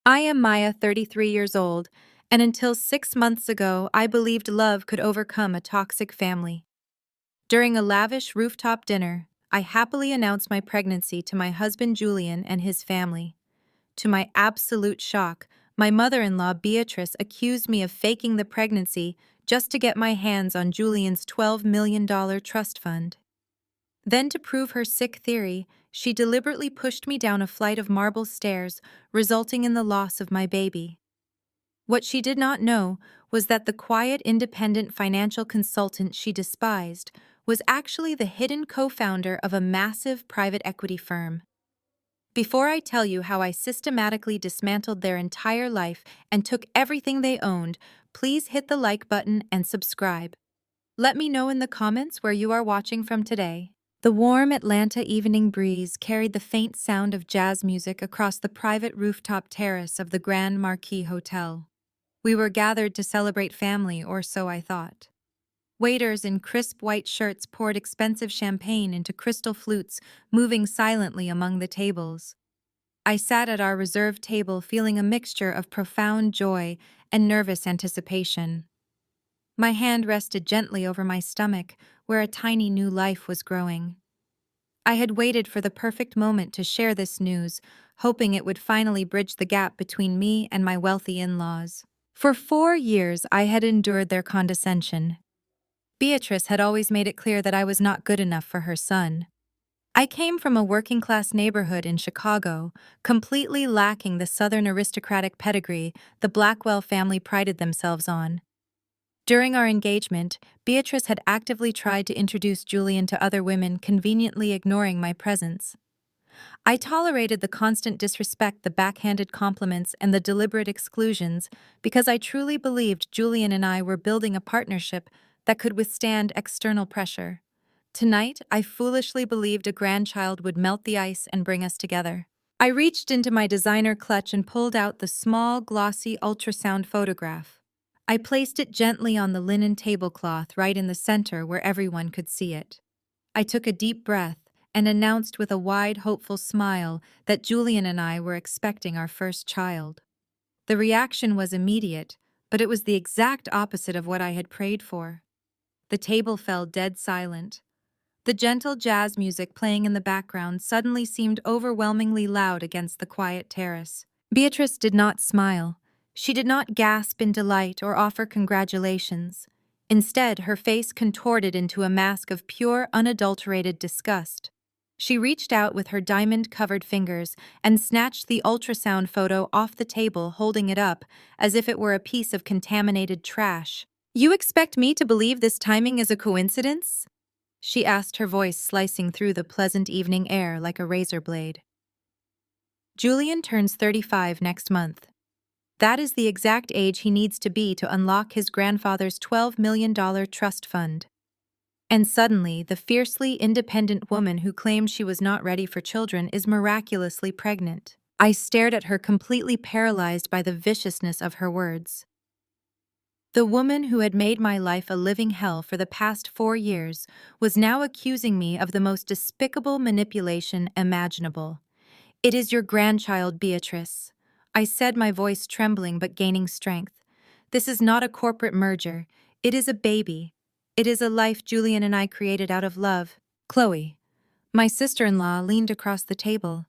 I am Maya, 33 years old, and until 6 months ago, I believed love could overcome a toxic family. During a lavish rooftop dinner, I happily announced my pregnancy to my husband Julian and his family. To my absolute shock, my mother-in-law Beatrice accused me of faking the pregnancy just to get my hands on Julian's $12 million trust fund. Then, to prove her sick theory, she deliberately pushed me down a flight of marble stairs, resulting in the loss of my baby. What she did not know was that the quiet, independent financial consultant she despised was actually the hidden co-founder of a massive private equity firm. Before I tell you how I systematically dismantled their entire life and took everything they owned, please hit the like button and subscribe. Let me know in the comments where you are watching from today. The warm Atlanta evening breeze carried the faint sound of jazz music across the private rooftop terrace of the Grand Marquis Hotel. We were gathered to celebrate family, or so I thought. Waiters in crisp white shirts poured expensive champagne into crystal flutes, moving silently among the tables. I sat at our reserved table feeling a mixture of profound joy and nervous anticipation. My hand rested gently over my stomach, where a tiny new life was growing. I had waited for the perfect moment to share this news, hoping it would finally bridge the gap between me and my wealthy in-laws. For 4 years, I had endured their condescension. Beatrice had always made it clear that I was not good enough for her son. I came from a working-class neighborhood in Chicago, completely lacking the Southern aristocratic pedigree the Blackwell family prided themselves on. During our engagement, Beatrice had actively tried to introduce Julian to other women, conveniently ignoring my presence. I tolerated the constant disrespect, the backhanded compliments, and the deliberate exclusions because I truly believed Julian and I were building a partnership that could withstand external pressure. Tonight, I foolishly believed a grandchild would melt the ice and bring us together. I reached into my designer clutch and pulled out the small, glossy ultrasound photograph. I placed it gently on the linen tablecloth right in the center where everyone could see it. I took a deep breath and announced with a wide, hopeful smile that Julian and I were expecting our first child. The reaction was immediate, but it was the exact opposite of what I had prayed for. The table fell dead silent. The gentle jazz music playing in the background suddenly seemed overwhelmingly loud against the quiet terrace. Beatrice did not smile. She did not gasp in delight or offer congratulations. Instead, her face contorted into a mask of pure, unadulterated disgust. She reached out with her diamond-covered fingers and snatched the ultrasound photo off the table, holding it up as if it were a piece of contaminated trash. "You expect me to believe this timing is a coincidence?" she asked, her voice slicing through the pleasant evening air like a razor blade. Julian turns 35 next month. That is the exact age he needs to be to unlock his grandfather's $12 million trust fund. And suddenly, the fiercely independent woman who claimed she was not ready for children is miraculously pregnant. I stared at her, completely paralyzed by the viciousness of her words. The woman who had made my life a living hell for the past 4 years was now accusing me of the most despicable manipulation imaginable. "It is your grandchild, Beatrice," I said, my voice trembling but gaining strength. "This is not a corporate merger. It is a baby. It is a life Julian and I created out of love." Chloe, my sister-in-law, leaned across the table.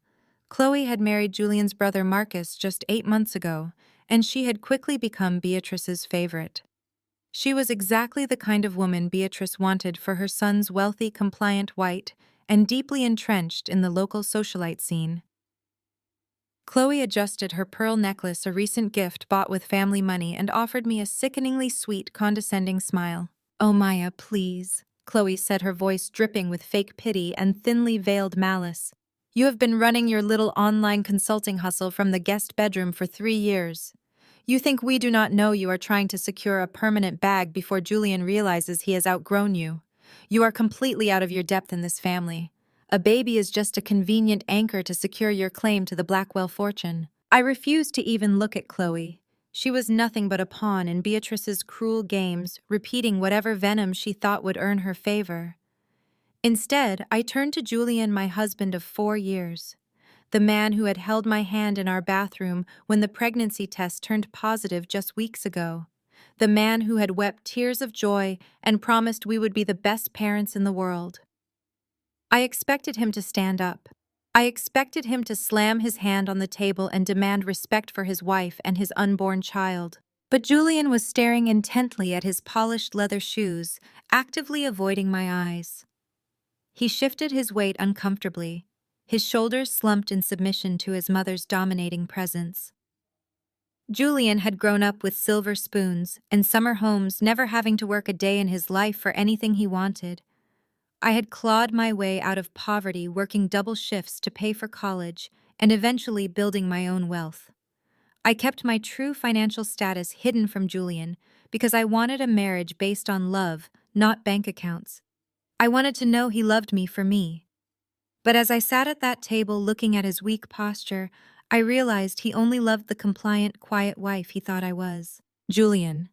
Chloe had married Julian's brother Marcus just 8 months ago, and she had quickly become Beatrice's favorite. She was exactly the kind of woman Beatrice wanted for her son's wealthy, compliant white, and deeply entrenched in the local socialite scene. Chloe adjusted her pearl necklace, a recent gift bought with family money, and offered me a sickeningly sweet, condescending smile. "Oh, Maya, please," Chloe said, her voice dripping with fake pity and thinly veiled malice. "You have been running your little online consulting hustle from the guest bedroom for 3 years. You think we do not know you are trying to secure a permanent bag before Julian realizes he has outgrown you. You are completely out of your depth in this family. A baby is just a convenient anchor to secure your claim to the Blackwell fortune." I refused to even look at Chloe. She was nothing but a pawn in Beatrice's cruel games, repeating whatever venom she thought would earn her favor. Instead, I turned to Julian, my husband of 4 years. the man who had held my hand in our bathroom when the pregnancy test turned positive just weeks ago, the man who had wept tears of joy and promised we would be the best parents in the world. I expected him to stand up. I expected him to slam his hand on the table and demand respect for his wife and his unborn child. But Julian was staring intently at his polished leather shoes, actively avoiding my eyes. He shifted his weight uncomfortably, his shoulders slumped in submission to his mother's dominating presence. Julian had grown up with silver spoons and summer homes, never having to work a day in his life for anything he wanted. I had clawed my way out of poverty, working double shifts to pay for college and eventually building my own wealth. I kept my true financial status hidden from Julian because I wanted a marriage based on love, not bank accounts. I wanted to know he loved me for me. But as I sat at that table looking at his weak posture, I realized he only loved the compliant, quiet wife he thought I was. Julian,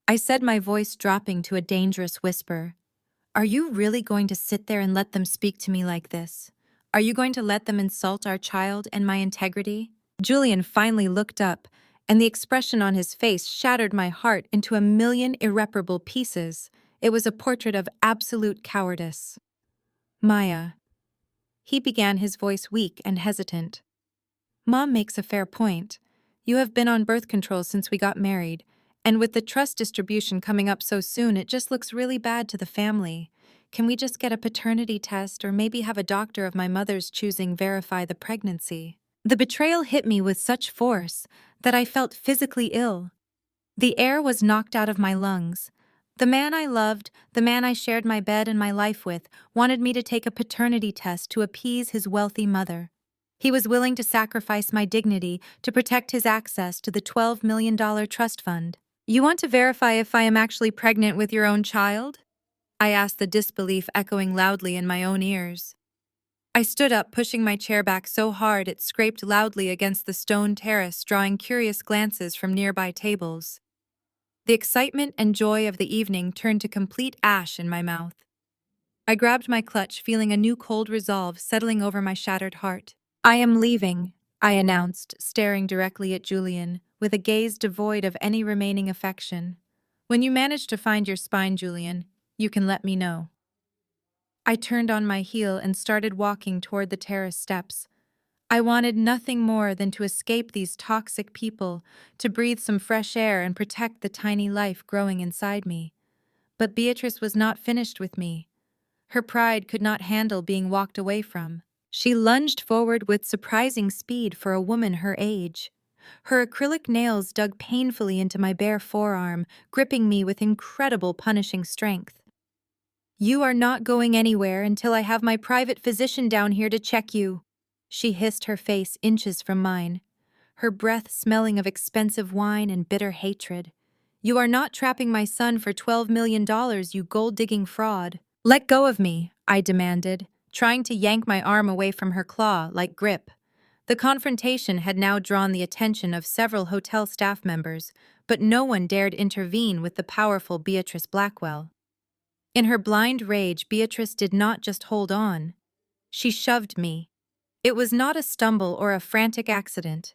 I said, my voice dropping to a dangerous whisper. Are you really going to sit there and let them speak to me like this? Are you going to let them insult our child and my integrity? Julian finally looked up, and the expression on his face shattered my heart into a million irreparable pieces. It was a portrait of absolute cowardice. Maya. He began, his voice weak and hesitant. Mom makes a fair point. You have been on birth control since we got married, and with the trust distribution coming up so soon, it just looks really bad to the family. Can we just get a paternity test or maybe have a doctor of my mother's choosing verify the pregnancy? The betrayal hit me with such force that I felt physically ill. The air was knocked out of my lungs. The man I loved, the man I shared my bed and my life with, wanted me to take a paternity test to appease his wealthy mother. He was willing to sacrifice my dignity to protect his access to the $12 million trust fund. You want to verify if I am actually pregnant with your own child? I asked, the disbelief echoing loudly in my own ears. I stood up, pushing my chair back so hard it scraped loudly against the stone terrace, drawing curious glances from nearby tables. The excitement and joy of the evening turned to complete ash in my mouth. I grabbed my clutch, feeling a new cold resolve settling over my shattered heart. I am leaving, I announced, staring directly at Julian, with a gaze devoid of any remaining affection. When you manage to find your spine, Julian, you can let me know. I turned on my heel and started walking toward the terrace steps. I wanted nothing more than to escape these toxic people, to breathe some fresh air and protect the tiny life growing inside me. But Beatrice was not finished with me. Her pride could not handle being walked away from. She lunged forward with surprising speed for a woman her age. Her acrylic nails dug painfully into my bare forearm, gripping me with incredible punishing strength. You are not going anywhere until I have my private physician down here to check you, she hissed, her face inches from mine, her breath smelling of expensive wine and bitter hatred. You are not trapping my son for $12 million, you gold-digging fraud. Let go of me, I demanded, trying to yank my arm away from her claw-like grip. The confrontation had now drawn the attention of several hotel staff members, but no one dared intervene with the powerful Beatrice Blackwell. In her blind rage, Beatrice did not just hold on. She shoved me. It was not a stumble or a frantic accident.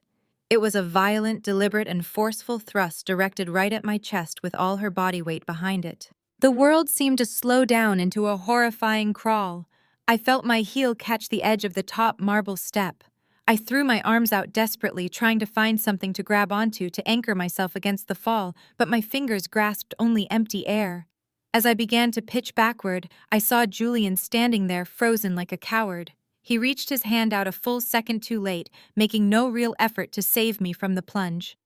It was a violent, deliberate, and forceful thrust directed right at my chest with all her body weight behind it. The world seemed to slow down into a horrifying crawl. I felt my heel catch the edge of the top marble step. I threw my arms out desperately, trying to find something to grab onto to anchor myself against the fall, but my fingers grasped only empty air. As I began to pitch backward, I saw Julian standing there, frozen like a coward. He reached his hand out a full second too late, making no real effort to save me from the plunge.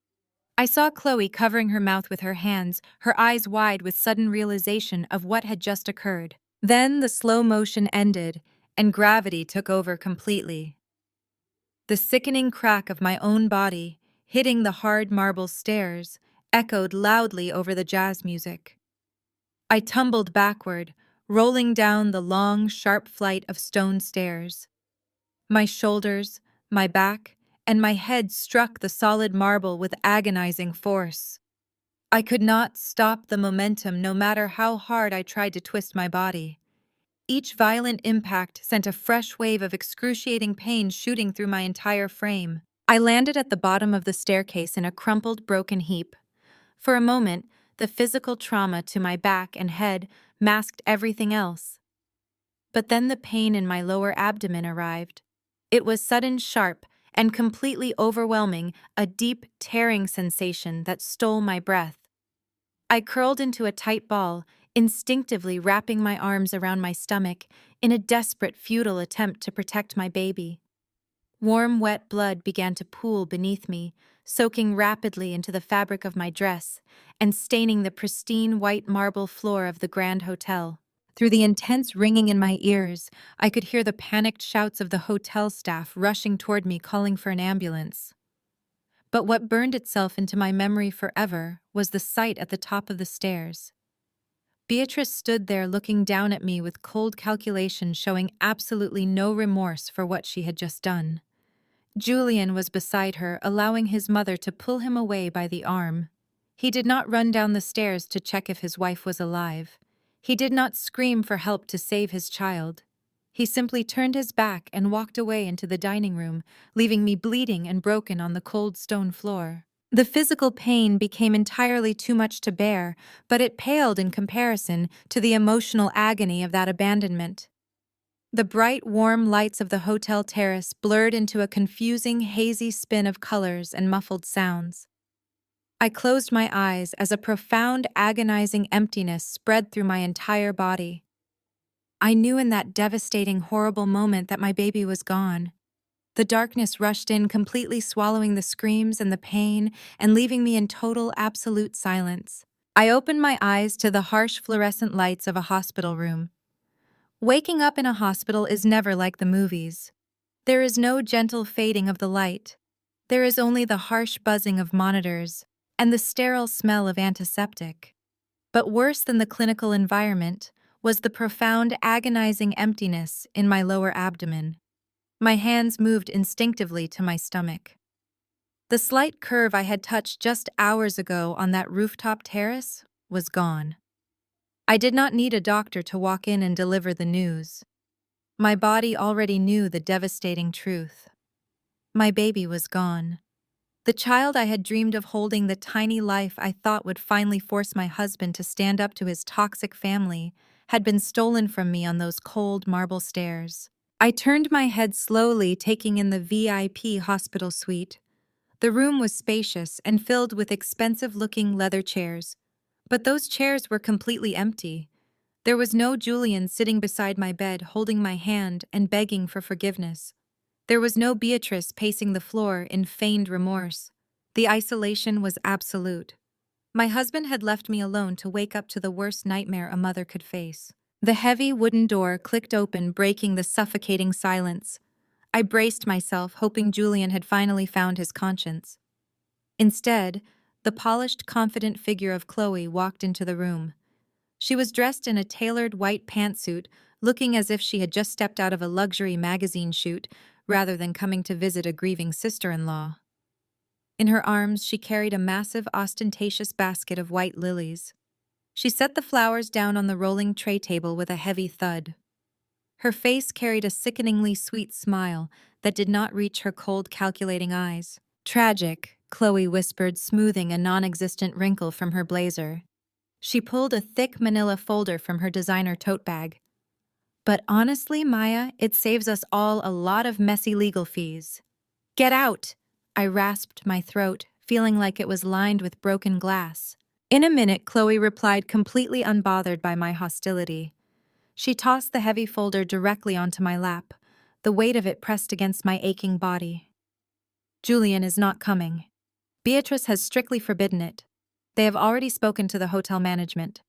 I saw Chloe covering her mouth with her hands, her eyes wide with sudden realization of what had just occurred. Then the slow motion ended, and gravity took over completely. The sickening crack of my own body, hitting the hard marble stairs, echoed loudly over the jazz music. I tumbled backward, rolling down the long, sharp flight of stone stairs. My shoulders, my back, and my head struck the solid marble with agonizing force. I could not stop the momentum no matter how hard I tried to twist my body. Each violent impact sent a fresh wave of excruciating pain shooting through my entire frame. I landed at the bottom of the staircase in a crumpled, broken heap. For a moment, the physical trauma to my back and head masked everything else. But then the pain in my lower abdomen arrived. It was sudden, sharp, and completely overwhelming, a deep, tearing sensation that stole my breath. I curled into a tight ball, instinctively wrapping my arms around my stomach in a desperate, futile attempt to protect my baby. Warm, wet blood began to pool beneath me, soaking rapidly into the fabric of my dress and staining the pristine white marble floor of the Grand Hotel. Through the intense ringing in my ears, I could hear the panicked shouts of the hotel staff rushing toward me, calling for an ambulance. But what burned itself into my memory forever was the sight at the top of the stairs. Beatrice stood there looking down at me with cold calculation, showing absolutely no remorse for what she had just done. Julian was beside her, allowing his mother to pull him away by the arm. He did not run down the stairs to check if his wife was alive. He did not scream for help to save his child. He simply turned his back and walked away into the dining room, leaving me bleeding and broken on the cold stone floor. The physical pain became entirely too much to bear, but it paled in comparison to the emotional agony of that abandonment. The bright, warm lights of the hotel terrace blurred into a confusing, hazy spin of colors and muffled sounds. I closed my eyes as a profound, agonizing emptiness spread through my entire body. I knew in that devastating, horrible moment that my baby was gone. The darkness rushed in, completely swallowing the screams and the pain and leaving me in total, absolute silence. I opened my eyes to the harsh fluorescent lights of a hospital room. Waking up in a hospital is never like the movies. There is no gentle fading of the light. There is only the harsh buzzing of monitors and the sterile smell of antiseptic. But worse than the clinical environment was the profound, agonizing emptiness in my lower abdomen. My hands moved instinctively to my stomach. The slight curve I had touched just hours ago on that rooftop terrace was gone. I did not need a doctor to walk in and deliver the news. My body already knew the devastating truth. My baby was gone. The child I had dreamed of holding, the tiny life I thought would finally force my husband to stand up to his toxic family, had been stolen from me on those cold marble stairs. I turned my head slowly, taking in the VIP hospital suite. The room was spacious and filled with expensive-looking leather chairs. But those chairs were completely empty. There was no Julian sitting beside my bed, holding my hand and begging for forgiveness. There was no Beatrice pacing the floor in feigned remorse. The isolation was absolute. My husband had left me alone to wake up to the worst nightmare a mother could face. The heavy wooden door clicked open, breaking the suffocating silence. I braced myself, hoping Julian had finally found his conscience. Instead, the polished, confident figure of Chloe walked into the room. She was dressed in a tailored white pantsuit, looking as if she had just stepped out of a luxury magazine shoot, rather than coming to visit a grieving sister-in-law. In her arms, she carried a massive, ostentatious basket of white lilies. She set the flowers down on the rolling tray table with a heavy thud. Her face carried a sickeningly sweet smile that did not reach her cold, calculating eyes. "Tragic," Chloe whispered, smoothing a non-existent wrinkle from her blazer. She pulled a thick manila folder from her designer tote bag. "But honestly, Maya, it saves us all a lot of messy legal fees." "Get out!" I rasped my throat, feeling like it was lined with broken glass. In a minute, Chloe replied, completely unbothered by my hostility. She tossed the heavy folder directly onto my lap, the weight of it pressed against my aching body. "Julian is not coming. Beatrice has strictly forbidden it. They have already spoken to the hotel management.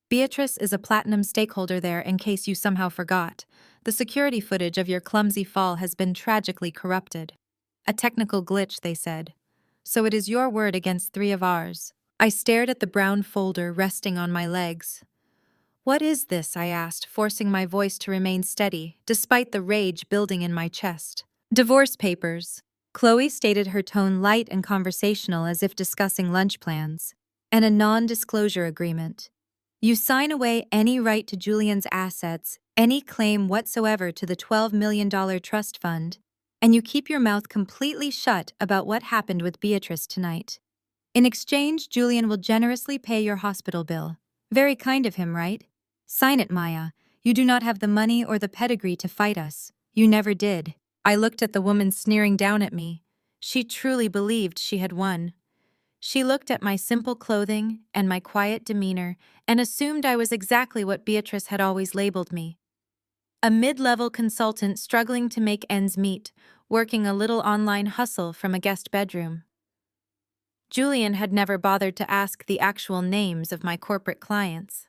Beatrice is a platinum stakeholder there, in case you somehow forgot. The security footage of your clumsy fall has been tragically corrupted. A technical glitch, they said. So it is your word against three of ours." I stared at the brown folder resting on my legs. "What is this?" I asked, forcing my voice to remain steady, despite the rage building in my chest. "Divorce papers." Chloe stated, her tone light and conversational, as if discussing lunch plans. "And a non-disclosure agreement. You sign away any right to Julian's assets, any claim whatsoever to the $12 million trust fund, and you keep your mouth completely shut about what happened with Beatrice tonight. In exchange, Julian will generously pay your hospital bill. Very kind of him, right? Sign it, Maya. You do not have the money or the pedigree to fight us. You never did. I looked at the woman sneering down at me. She truly believed she had won. She looked at my simple clothing and my quiet demeanor and assumed I was exactly what Beatrice had always labeled me. A mid-level consultant struggling to make ends meet, working a little online hustle from a guest bedroom. Julian had never bothered to ask the actual names of my corporate clients.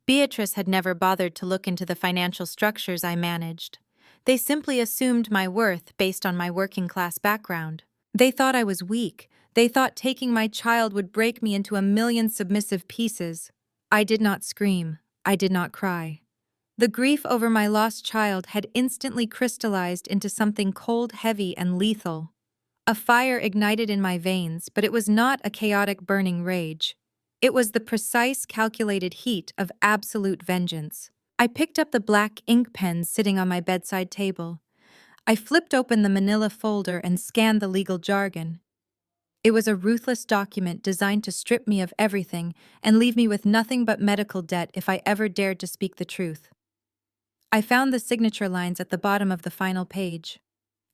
Beatrice had never bothered to look into the financial structures I managed. They simply assumed my worth based on my working-class background. They thought I was weak. They thought taking my child would break me into a million submissive pieces. I did not scream. I did not cry. The grief over my lost child had instantly crystallized into something cold, heavy, and lethal. A fire ignited in my veins, but it was not a chaotic burning rage. It was the precise, calculated heat of absolute vengeance. I picked up the black ink pen sitting on my bedside table. I flipped open the manila folder and scanned the legal jargon. It was a ruthless document designed to strip me of everything and leave me with nothing but medical debt if I ever dared to speak the truth. I found the signature lines at the bottom of the final page.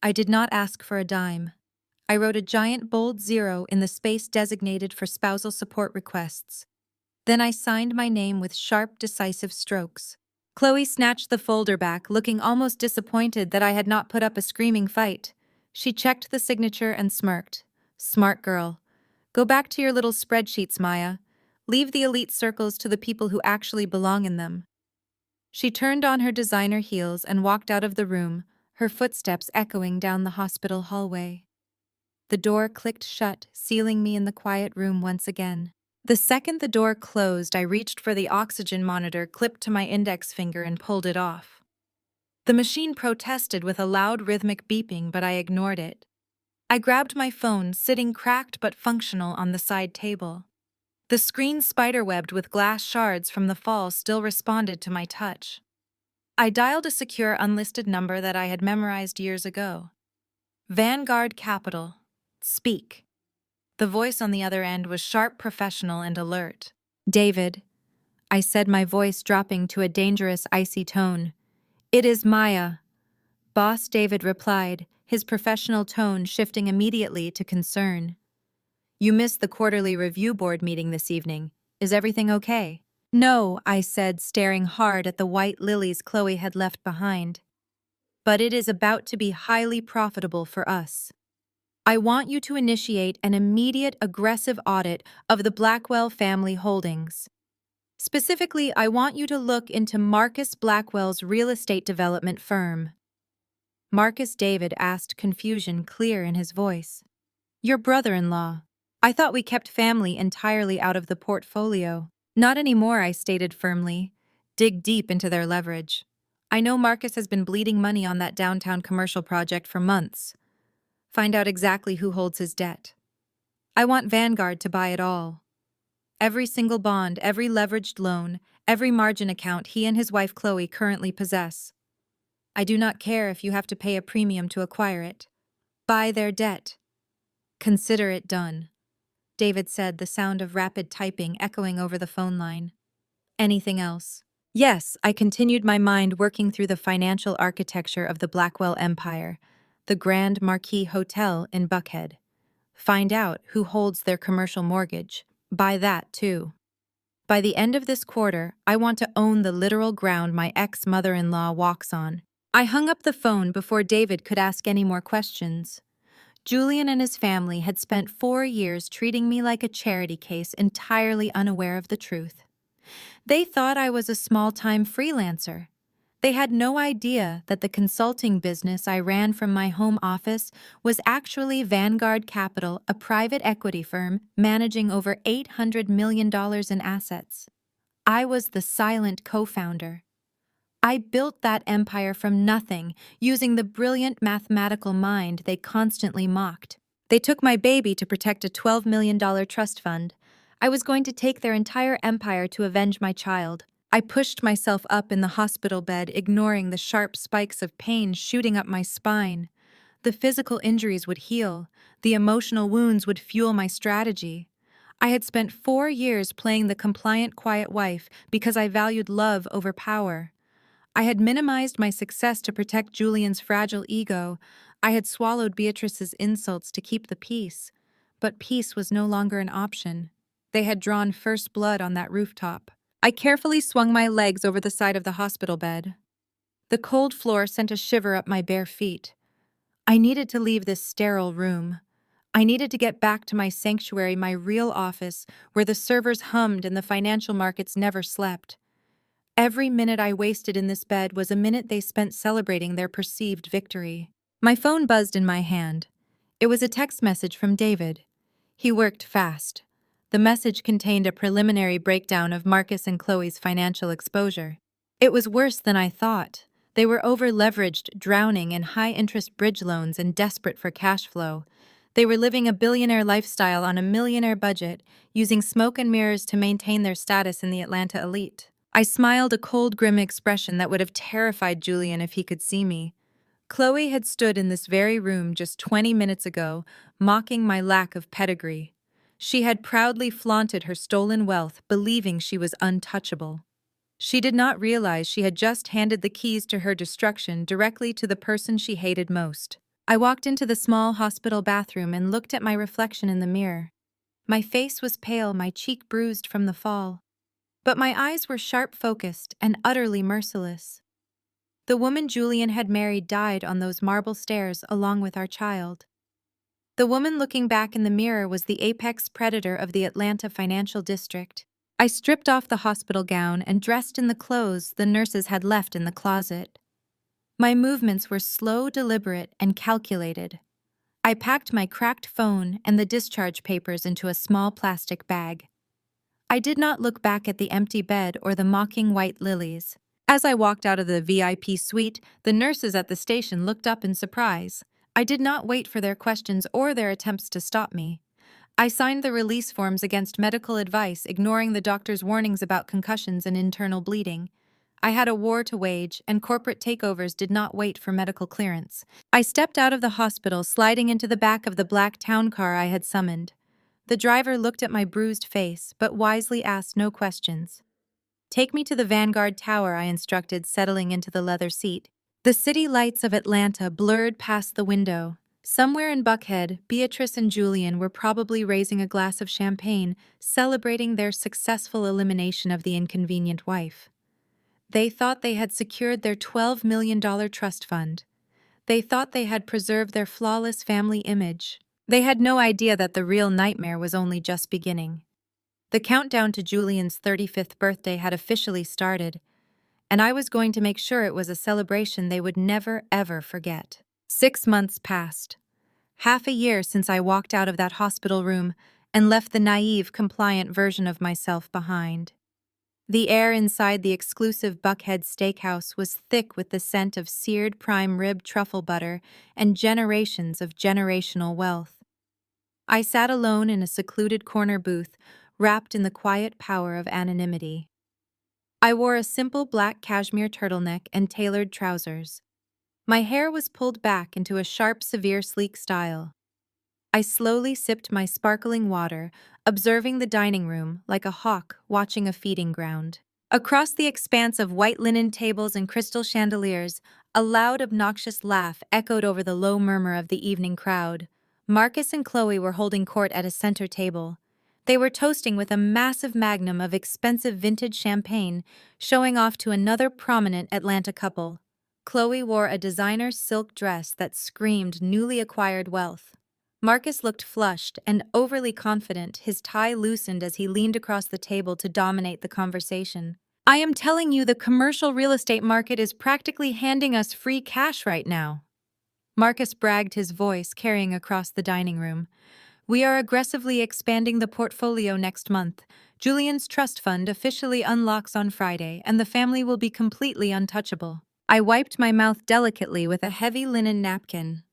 I did not ask for a dime. I wrote a giant bold 0 in the space designated for spousal support requests. Then I signed my name with sharp, decisive strokes. Chloe snatched the folder back, looking almost disappointed that I had not put up a screaming fight. She checked the signature and smirked. Smart girl. Go back to your little spreadsheets, Maya. Leave the elite circles to the people who actually belong in them. She turned on her designer heels and walked out of the room, her footsteps echoing down the hospital hallway. The door clicked shut, sealing me in the quiet room once again. The second the door closed, I reached for the oxygen monitor clipped to my index finger and pulled it off. The machine protested with a loud rhythmic beeping, but I ignored it. I grabbed my phone, sitting cracked but functional on the side table. The screen spiderwebbed with glass shards from the fall still responded to my touch. I dialed a secure unlisted number that I had memorized years ago. Vanguard Capital. Speak. The voice on the other end was sharp, professional, and alert. David, I said, my voice dropping to a dangerous, icy tone. It is Maya. Boss David replied, his professional tone shifting immediately to concern. You missed the quarterly review board meeting this evening. Is everything okay? No, I said, staring hard at the white lilies Chloe had left behind. But it is about to be highly profitable for us. I want you to initiate an immediate, aggressive audit of the Blackwell family holdings. Specifically, I want you to look into Marcus Blackwell's real estate development firm. Marcus, David asked, confusion clear in his voice. Your brother-in-law. I thought we kept family entirely out of the portfolio. Not anymore, I stated firmly. Dig deep into their leverage. I know Marcus has been bleeding money on that downtown commercial project for months. Find out exactly who holds his debt. I want Vanguard to buy it all. Every single bond, every leveraged loan, every margin account he and his wife Chloe currently possess. I do not care if you have to pay a premium to acquire it. Buy their debt. Consider it done, David said, the sound of rapid typing echoing over the phone line. Anything else? Yes, I continued, my mind working through the financial architecture of the Blackwell Empire, the Grand Marquis Hotel in Buckhead. Find out who holds their commercial mortgage. Buy that, too. By the end of this quarter, I want to own the literal ground my ex-mother-in-law walks on. I hung up the phone before David could ask any more questions. Julian and his family had spent 4 years treating me like a charity case, entirely unaware of the truth. They thought I was a small-time freelancer. They had no idea that the consulting business I ran from my home office was actually Vanguard Capital, a private equity firm managing over $800 million in assets. I was the silent co-founder. I built that empire from nothing, using the brilliant mathematical mind they constantly mocked. They took my baby to protect a $12 million trust fund. I was going to take their entire empire to avenge my child. I pushed myself up in the hospital bed, ignoring the sharp spikes of pain shooting up my spine. The physical injuries would heal, the emotional wounds would fuel my strategy. I had spent 4 years playing the compliant, quiet wife because I valued love over power. I had minimized my success to protect Julian's fragile ego. I had swallowed Beatrice's insults to keep the peace. But peace was no longer an option. They had drawn first blood on that rooftop. I carefully swung my legs over the side of the hospital bed. The cold floor sent a shiver up my bare feet. I needed to leave this sterile room. I needed to get back to my sanctuary, my real office, where the servers hummed and the financial markets never slept. Every minute I wasted in this bed was a minute they spent celebrating their perceived victory. My phone buzzed in my hand. It was a text message from David. He worked fast. The message contained a preliminary breakdown of Marcus and Chloe's financial exposure. It was worse than I thought. They were over-leveraged, drowning in high-interest bridge loans and desperate for cash flow. They were living a billionaire lifestyle on a millionaire budget, using smoke and mirrors to maintain their status in the Atlanta elite. I smiled, a cold, grim expression that would have terrified Julian if he could see me. Chloe had stood in this very room just 20 minutes ago, mocking my lack of pedigree. She had proudly flaunted her stolen wealth, believing she was untouchable. She did not realize she had just handed the keys to her destruction directly to the person she hated most. I walked into the small hospital bathroom and looked at my reflection in the mirror. My face was pale, my cheek bruised from the fall. But my eyes were sharp-focused and utterly merciless. The woman Julian had married died on those marble stairs along with our child. The woman looking back in the mirror was the apex predator of the Atlanta financial district. I stripped off the hospital gown and dressed in the clothes the nurses had left in the closet. My movements were slow, deliberate, and calculated. I packed my cracked phone and the discharge papers into a small plastic bag. I did not look back at the empty bed or the mocking white lilies. As I walked out of the VIP suite, the nurses at the station looked up in surprise. I did not wait for their questions or their attempts to stop me. I signed the release forms against medical advice, ignoring the doctor's warnings about concussions and internal bleeding. I had a war to wage, and corporate takeovers did not wait for medical clearance. I stepped out of the hospital, sliding into the back of the black town car I had summoned. The driver looked at my bruised face, but wisely asked no questions. "Take me to the Vanguard Tower," I instructed, settling into the leather seat. The city lights of Atlanta blurred past the window. Somewhere in Buckhead, Beatrice and Julian were probably raising a glass of champagne, celebrating their successful elimination of the inconvenient wife. They thought they had secured their $12 million trust fund. They thought they had preserved their flawless family image. They had no idea that the real nightmare was only just beginning. The countdown to Julian's 35th birthday had officially started, and I was going to make sure it was a celebration they would never, ever forget. 6 months passed. Half a year since I walked out of that hospital room and left the naive, compliant version of myself behind. The air inside the exclusive Buckhead Steakhouse was thick with the scent of seared prime rib truffle butter and generations of generational wealth. I sat alone in a secluded corner booth, wrapped in the quiet power of anonymity. I wore a simple black cashmere turtleneck and tailored trousers. My hair was pulled back into a sharp, severe, sleek style. I slowly sipped my sparkling water, observing the dining room like a hawk watching a feeding ground. Across the expanse of white linen tables and crystal chandeliers, a loud, obnoxious laugh echoed over the low murmur of the evening crowd. Marcus and Chloe were holding court at a center table. They were toasting with a massive magnum of expensive vintage champagne, showing off to another prominent Atlanta couple. Chloe wore a designer silk dress that screamed newly acquired wealth. Marcus looked flushed and overly confident, his tie loosened as he leaned across the table to dominate the conversation. "I am telling you, the commercial real estate market is practically handing us free cash right now," Marcus bragged, his voice carrying across the dining room. "We are aggressively expanding the portfolio next month. Julian's trust fund officially unlocks on Friday, and the family will be completely untouchable." I wiped my mouth delicately with a heavy linen napkin.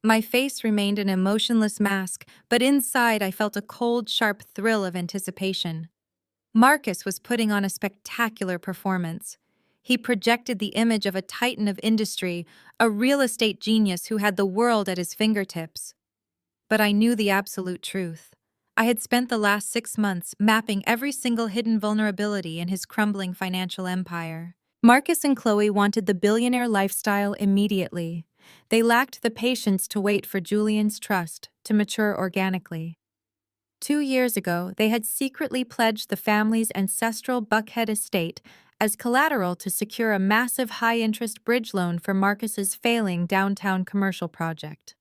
My face remained an emotionless mask, but inside I felt a cold, sharp thrill of anticipation. Marcus was putting on a spectacular performance. He projected the image of a titan of industry, a real estate genius who had the world at his fingertips. But I knew the absolute truth. I had spent the last 6 months mapping every single hidden vulnerability in his crumbling financial empire. Marcus and Chloe wanted the billionaire lifestyle immediately. They lacked the patience to wait for Julian's trust to mature organically. 2 years ago, they had secretly pledged the family's ancestral Buckhead estate as collateral to secure a massive high-interest bridge loan for Marcus's failing downtown commercial project.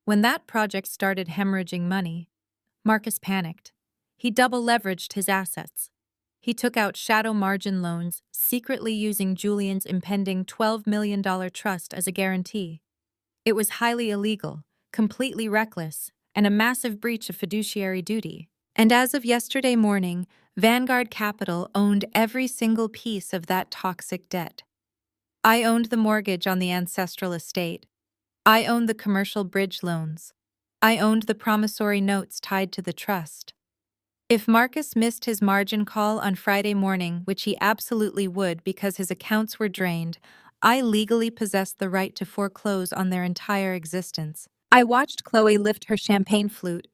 When that project started hemorrhaging money, Marcus panicked. He double-leveraged his assets. He took out shadow margin loans, secretly using Julian's impending $12 million trust as a guarantee. It was highly illegal, completely reckless, and a massive breach of fiduciary duty. And as of yesterday morning, Vanguard Capital owned every single piece of that toxic debt. I owned the mortgage on the ancestral estate. I owned the commercial bridge loans. I owned the promissory notes tied to the trust. If Marcus missed his margin call on Friday morning, which he absolutely would because his accounts were drained, I legally possessed the right to foreclose on their entire existence. I watched Chloe lift her champagne flute.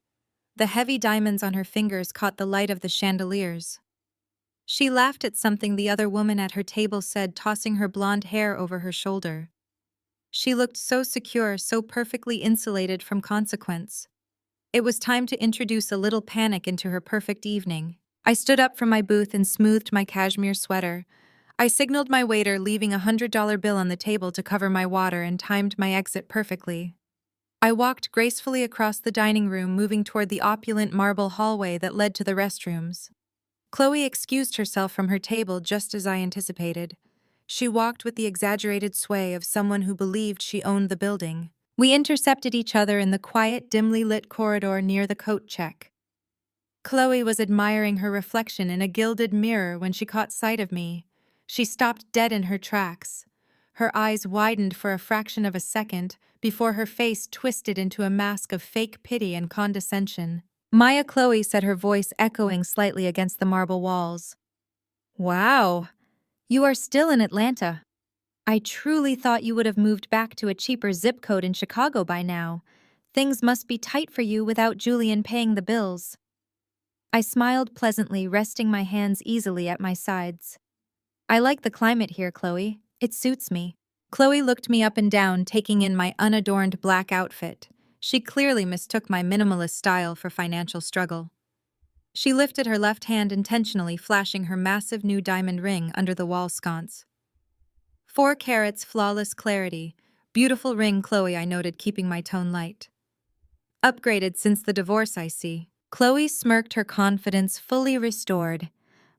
The heavy diamonds on her fingers caught the light of the chandeliers. She laughed at something the other woman at her table said, tossing her blonde hair over her shoulder. She looked so secure, so perfectly insulated from consequence. It was time to introduce a little panic into her perfect evening. I stood up from my booth and smoothed my cashmere sweater. I signaled my waiter, leaving a $100 bill on the table to cover my water, and timed my exit perfectly. I walked gracefully across the dining room, moving toward the opulent marble hallway that led to the restrooms. Chloe excused herself from her table just as I anticipated. She walked with the exaggerated sway of someone who believed she owned the building. We intercepted each other in the quiet, dimly lit corridor near the coat check. Chloe was admiring her reflection in a gilded mirror when she caught sight of me. She stopped dead in her tracks. Her eyes widened for a fraction of a second before her face twisted into a mask of fake pity and condescension. "Maya," Chloe said, her voice echoing slightly against the marble walls. "Wow, you are still in Atlanta. I truly thought you would have moved back to a cheaper zip code in Chicago by now. Things must be tight for you without Julian paying the bills." I smiled pleasantly, resting my hands easily at my sides. "I like the climate here, Chloe. It suits me." Chloe looked me up and down, taking in my unadorned black outfit. She clearly mistook my minimalist style for financial struggle. She lifted her left hand intentionally, flashing her massive new diamond ring under the wall sconce. 4 carats, flawless clarity. Beautiful ring, Chloe, I noted, keeping my tone light. Upgraded since the divorce, I see. Chloe smirked, her confidence fully restored.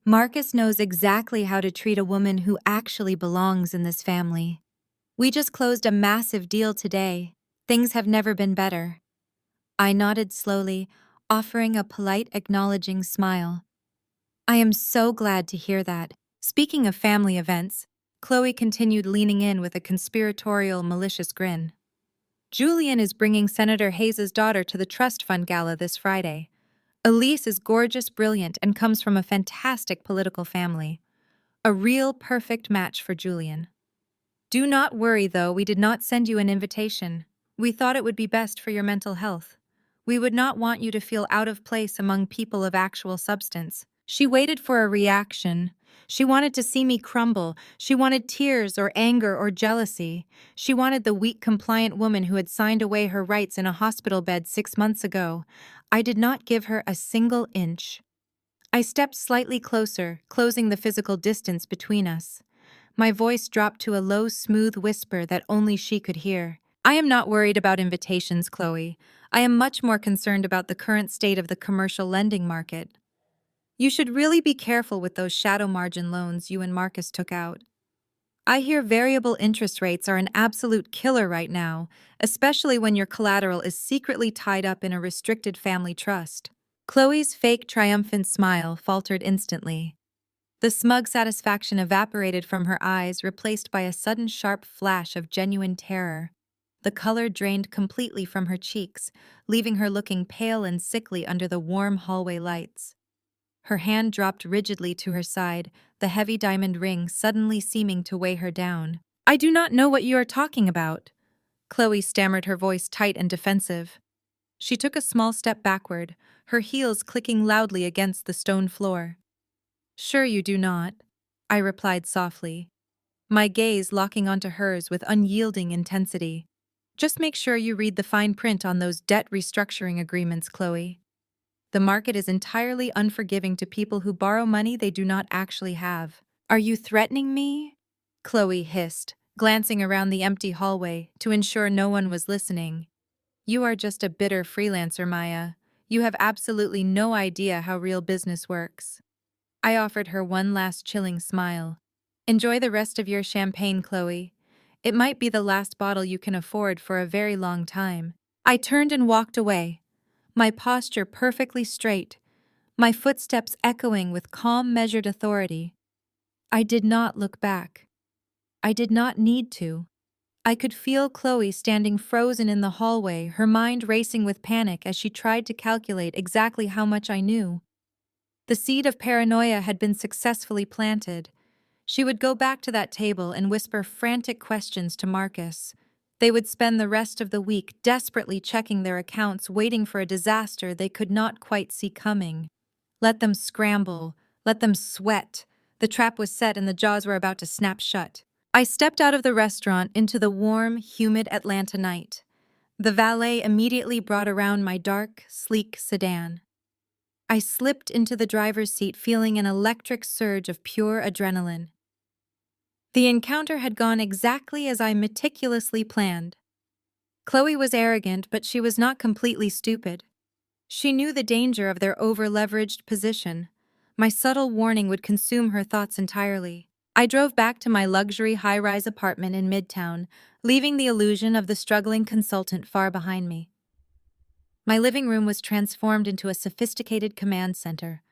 Marcus knows exactly how to treat a woman who actually belongs in this family. We just closed a massive deal today. Things have never been better. I nodded slowly, offering a polite, acknowledging smile. I am so glad to hear that. Speaking of family events, Chloe continued, leaning in with a conspiratorial, malicious grin. Julian is bringing Senator Hayes' daughter to the trust fund gala this Friday. Elise is gorgeous, brilliant, and comes from a fantastic political family. A real perfect match for Julian. Do not worry, though, we did not send you an invitation. We thought it would be best for your mental health. We would not want you to feel out of place among people of actual substance. She waited for a reaction. She wanted to see me crumble. She wanted tears or anger or jealousy. She wanted the weak, compliant woman who had signed away her rights in a hospital bed 6 months ago. I did not give her a single inch. I stepped slightly closer, closing the physical distance between us. My voice dropped to a low, smooth whisper that only she could hear. I am not worried about invitations, Chloe. I am much more concerned about the current state of the commercial lending market. You should really be careful with those shadow margin loans you and Marcus took out. I hear variable interest rates are an absolute killer right now, especially when your collateral is secretly tied up in a restricted family trust. Chloe's fake triumphant smile faltered instantly. The smug satisfaction evaporated from her eyes, replaced by a sudden sharp flash of genuine terror. The color drained completely from her cheeks, leaving her looking pale and sickly under the warm hallway lights. Her hand dropped rigidly to her side, the heavy diamond ring suddenly seeming to weigh her down. "I do not know what you are talking about," Chloe stammered, her voice tight and defensive. She took a small step backward, her heels clicking loudly against the stone floor. "Sure you do not," I replied softly, my gaze locking onto hers with unyielding intensity. "Just make sure you read the fine print on those debt restructuring agreements, Chloe. The market is entirely unforgiving to people who borrow money they do not actually have." "Are you threatening me?" Chloe hissed, glancing around the empty hallway to ensure no one was listening. "You are just a bitter freelancer, Maya. You have absolutely no idea how real business works." I offered her one last chilling smile. "Enjoy the rest of your champagne, Chloe. It might be the last bottle you can afford for a very long time." I turned and walked away, my posture perfectly straight, my footsteps echoing with calm, measured authority. I did not look back. I did not need to. I could feel Chloe standing frozen in the hallway, her mind racing with panic as she tried to calculate exactly how much I knew. The seed of paranoia had been successfully planted. She would go back to that table and whisper frantic questions to Marcus. They would spend the rest of the week desperately checking their accounts, waiting for a disaster they could not quite see coming. Let them scramble, let them sweat. The trap was set and the jaws were about to snap shut. I stepped out of the restaurant into the warm, humid Atlanta night. The valet immediately brought around my dark, sleek sedan. I slipped into the driver's seat feeling an electric surge of pure adrenaline. The encounter had gone exactly as I meticulously planned. Chloe was arrogant, but she was not completely stupid. She knew the danger of their over-leveraged position. My subtle warning would consume her thoughts entirely. I drove back to my luxury high-rise apartment in Midtown, leaving the illusion of the struggling consultant far behind me. My living room was transformed into a sophisticated command center.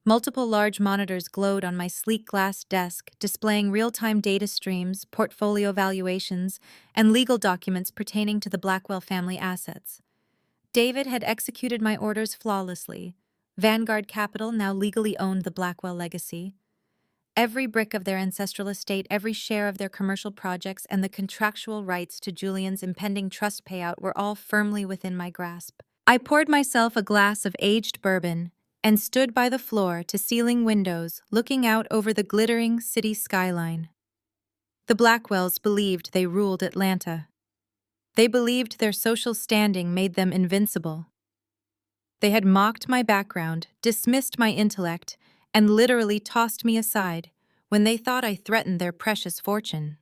Multiple large monitors glowed on my sleek glass desk, displaying real-time data streams, portfolio valuations, and legal documents pertaining to the Blackwell family assets. David had executed my orders flawlessly. Vanguard Capital now legally owned the Blackwell legacy. Every brick of their ancestral estate, every share of their commercial projects, and the contractual rights to Julian's impending trust payout were all firmly within my grasp. I poured myself a glass of aged bourbon and stood by the floor-to-ceiling windows, looking out over the glittering city skyline. The Blackwells believed they ruled Atlanta. They believed their social standing made them invincible. They had mocked my background, dismissed my intellect, and literally tossed me aside when they thought I threatened their precious fortune.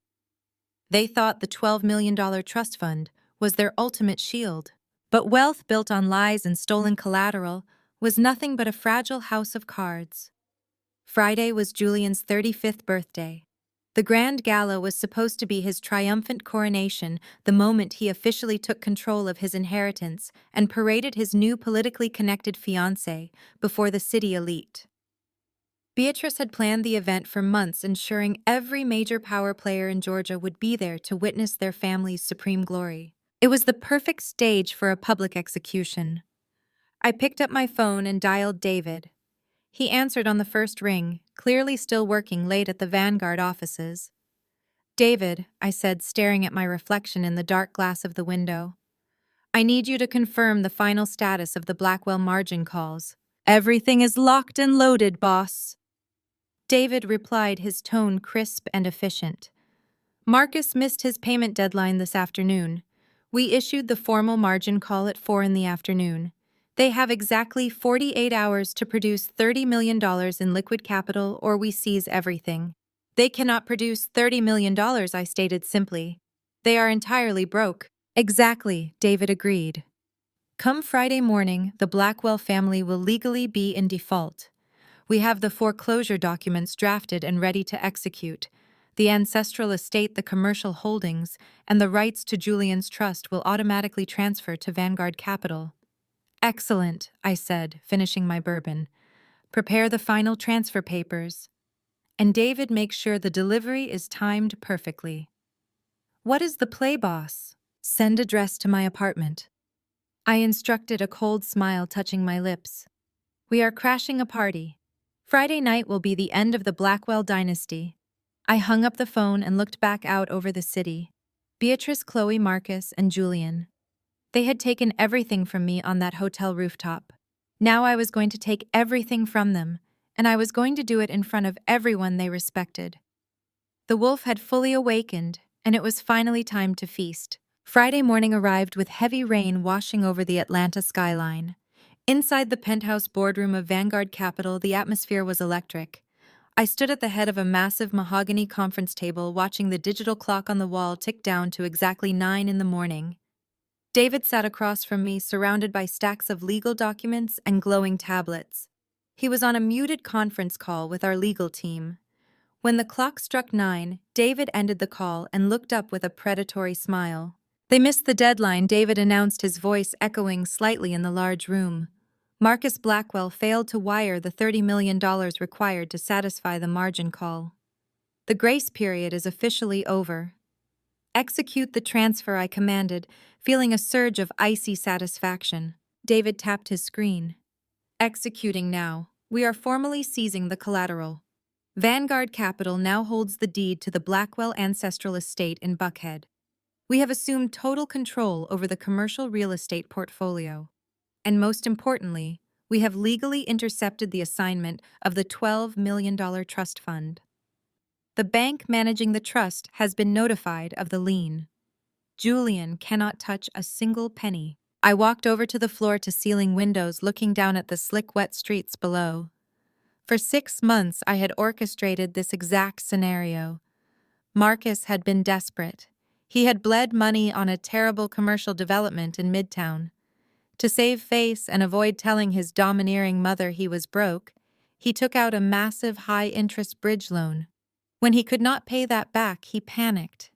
They thought the $12 million trust fund was their ultimate shield. But wealth built on lies and stolen collateral was nothing but a fragile house of cards. Friday was Julian's 35th birthday. The grand gala was supposed to be his triumphant coronation, the moment he officially took control of his inheritance and paraded his new politically connected fiancée before the city elite. Beatrice had planned the event for months, ensuring every major power player in Georgia would be there to witness their family's supreme glory. It was the perfect stage for a public execution. I picked up my phone and dialed David. He answered on the first ring, clearly still working late at the Vanguard offices. "David," I said, staring at my reflection in the dark glass of the window, "I need you to confirm the final status of the Blackwell margin calls." "Everything is locked and loaded, boss." David replied, his tone crisp and efficient. "Marcus missed his payment deadline this afternoon. We issued the formal margin call at 4 in the afternoon. They have exactly 48 hours to produce $30 million in liquid capital or we seize everything." "They cannot produce $30 million, I stated simply. "They are entirely broke." "Exactly," David agreed. "Come Friday morning, the Blackwell family will legally be in default. We have the foreclosure documents drafted and ready to execute. The ancestral estate, the commercial holdings, and the rights to Julian's trust will automatically transfer to Vanguard Capital." "Excellent," I said, finishing my bourbon. "Prepare the final transfer papers. And David, make sure the delivery is timed perfectly." "What is the play, boss?" Send address to my apartment. I instructed, a cold smile touching my lips. We are crashing a party. Friday night will be the end of the Blackwell dynasty. I hung up the phone and looked back out over the city. Beatrice, Chloe, Marcus, and Julian. They had taken everything from me on that hotel rooftop. Now I was going to take everything from them, and I was going to do it in front of everyone they respected. The wolf had fully awakened, and it was finally time to feast. Friday morning arrived with heavy rain washing over the Atlanta skyline. Inside the penthouse boardroom of Vanguard Capital, the atmosphere was electric. I stood at the head of a massive mahogany conference table watching the digital clock on the wall tick down to exactly 9 in the morning. David sat across from me, surrounded by stacks of legal documents and glowing tablets. He was on a muted conference call with our legal team. When the clock struck 9, David ended the call and looked up with a predatory smile. They missed the deadline, David announced, his voice echoing slightly in the large room. Marcus Blackwell failed to wire the $30 million required to satisfy the margin call. The grace period is officially over. Execute the transfer, I commanded, feeling a surge of icy satisfaction. David tapped his screen. Executing now. We are formally seizing the collateral. Vanguard Capital now holds the deed to the Blackwell ancestral estate in Buckhead. We have assumed total control over the commercial real estate portfolio. And most importantly, we have legally intercepted the assignment of the $12 million trust fund. The bank managing the trust has been notified of the lien. Julian cannot touch a single penny. I walked over to the floor-to-ceiling windows, looking down at the slick, wet streets below. For 6 months, I had orchestrated this exact scenario. Marcus had been desperate. He had bled money on a terrible commercial development in Midtown. To save face and avoid telling his domineering mother he was broke, he took out a massive high-interest bridge loan. When he could not pay that back, he panicked.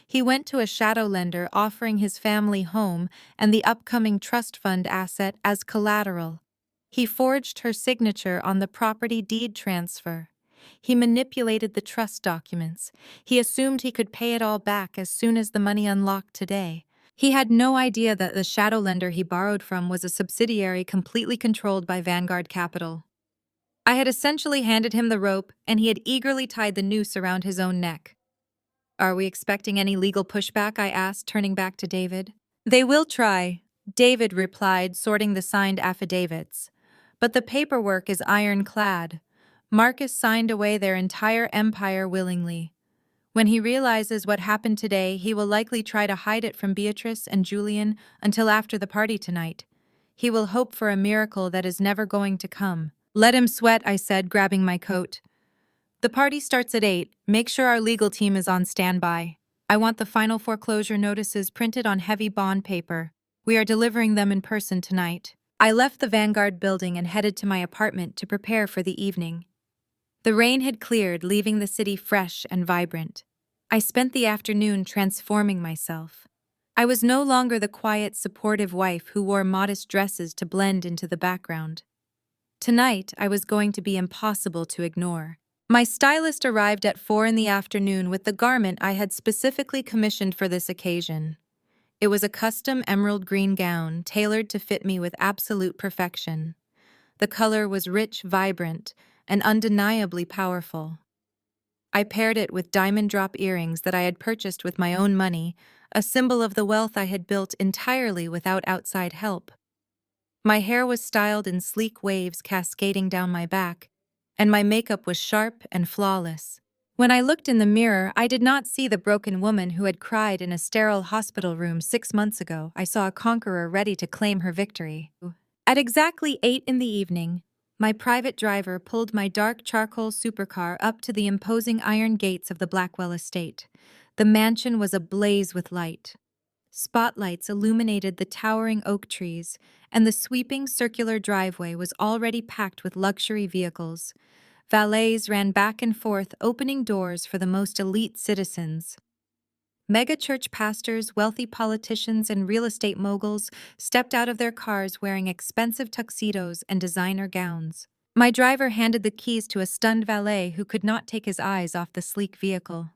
He went to a shadow lender, offering his family home and the upcoming trust fund asset as collateral. He forged her signature on the property deed transfer. He manipulated the trust documents. He assumed he could pay it all back as soon as the money unlocked today. He had no idea that the shadow lender he borrowed from was a subsidiary completely controlled by Vanguard Capital. I had essentially handed him the rope, and he had eagerly tied the noose around his own neck. Are we expecting any legal pushback? I asked, turning back to David. They will try, David replied, sorting the signed affidavits. But the paperwork is ironclad. Marcus signed away their entire empire willingly. When he realizes what happened today, he will likely try to hide it from Beatrice and Julian until after the party tonight. He will hope for a miracle that is never going to come. Let him sweat, I said, grabbing my coat. The party starts at 8. Make sure our legal team is on standby. I want the final foreclosure notices printed on heavy bond paper. We are delivering them in person tonight. I left the Vanguard building and headed to my apartment to prepare for the evening. The rain had cleared, leaving the city fresh and vibrant. I spent the afternoon transforming myself. I was no longer the quiet, supportive wife who wore modest dresses to blend into the background. Tonight, I was going to be impossible to ignore. My stylist arrived at 4 in the afternoon with the garment I had specifically commissioned for this occasion. It was a custom emerald green gown, tailored to fit me with absolute perfection. The color was rich, vibrant, and undeniably powerful. I paired it with diamond drop earrings that I had purchased with my own money, a symbol of the wealth I had built entirely without outside help. My hair was styled in sleek waves cascading down my back, and my makeup was sharp and flawless. When I looked in the mirror, I did not see the broken woman who had cried in a sterile hospital room 6 months ago. I saw a conqueror ready to claim her victory. At exactly 8 in the evening, my private driver pulled my dark charcoal supercar up to the imposing iron gates of the Blackwell estate. The mansion was ablaze with light. Spotlights illuminated the towering oak trees, and the sweeping circular driveway was already packed with luxury vehicles. Valets ran back and forth, opening doors for the most elite citizens. Mega-church pastors, wealthy politicians, and real estate moguls stepped out of their cars wearing expensive tuxedos and designer gowns. My driver handed the keys to a stunned valet who could not take his eyes off the sleek vehicle.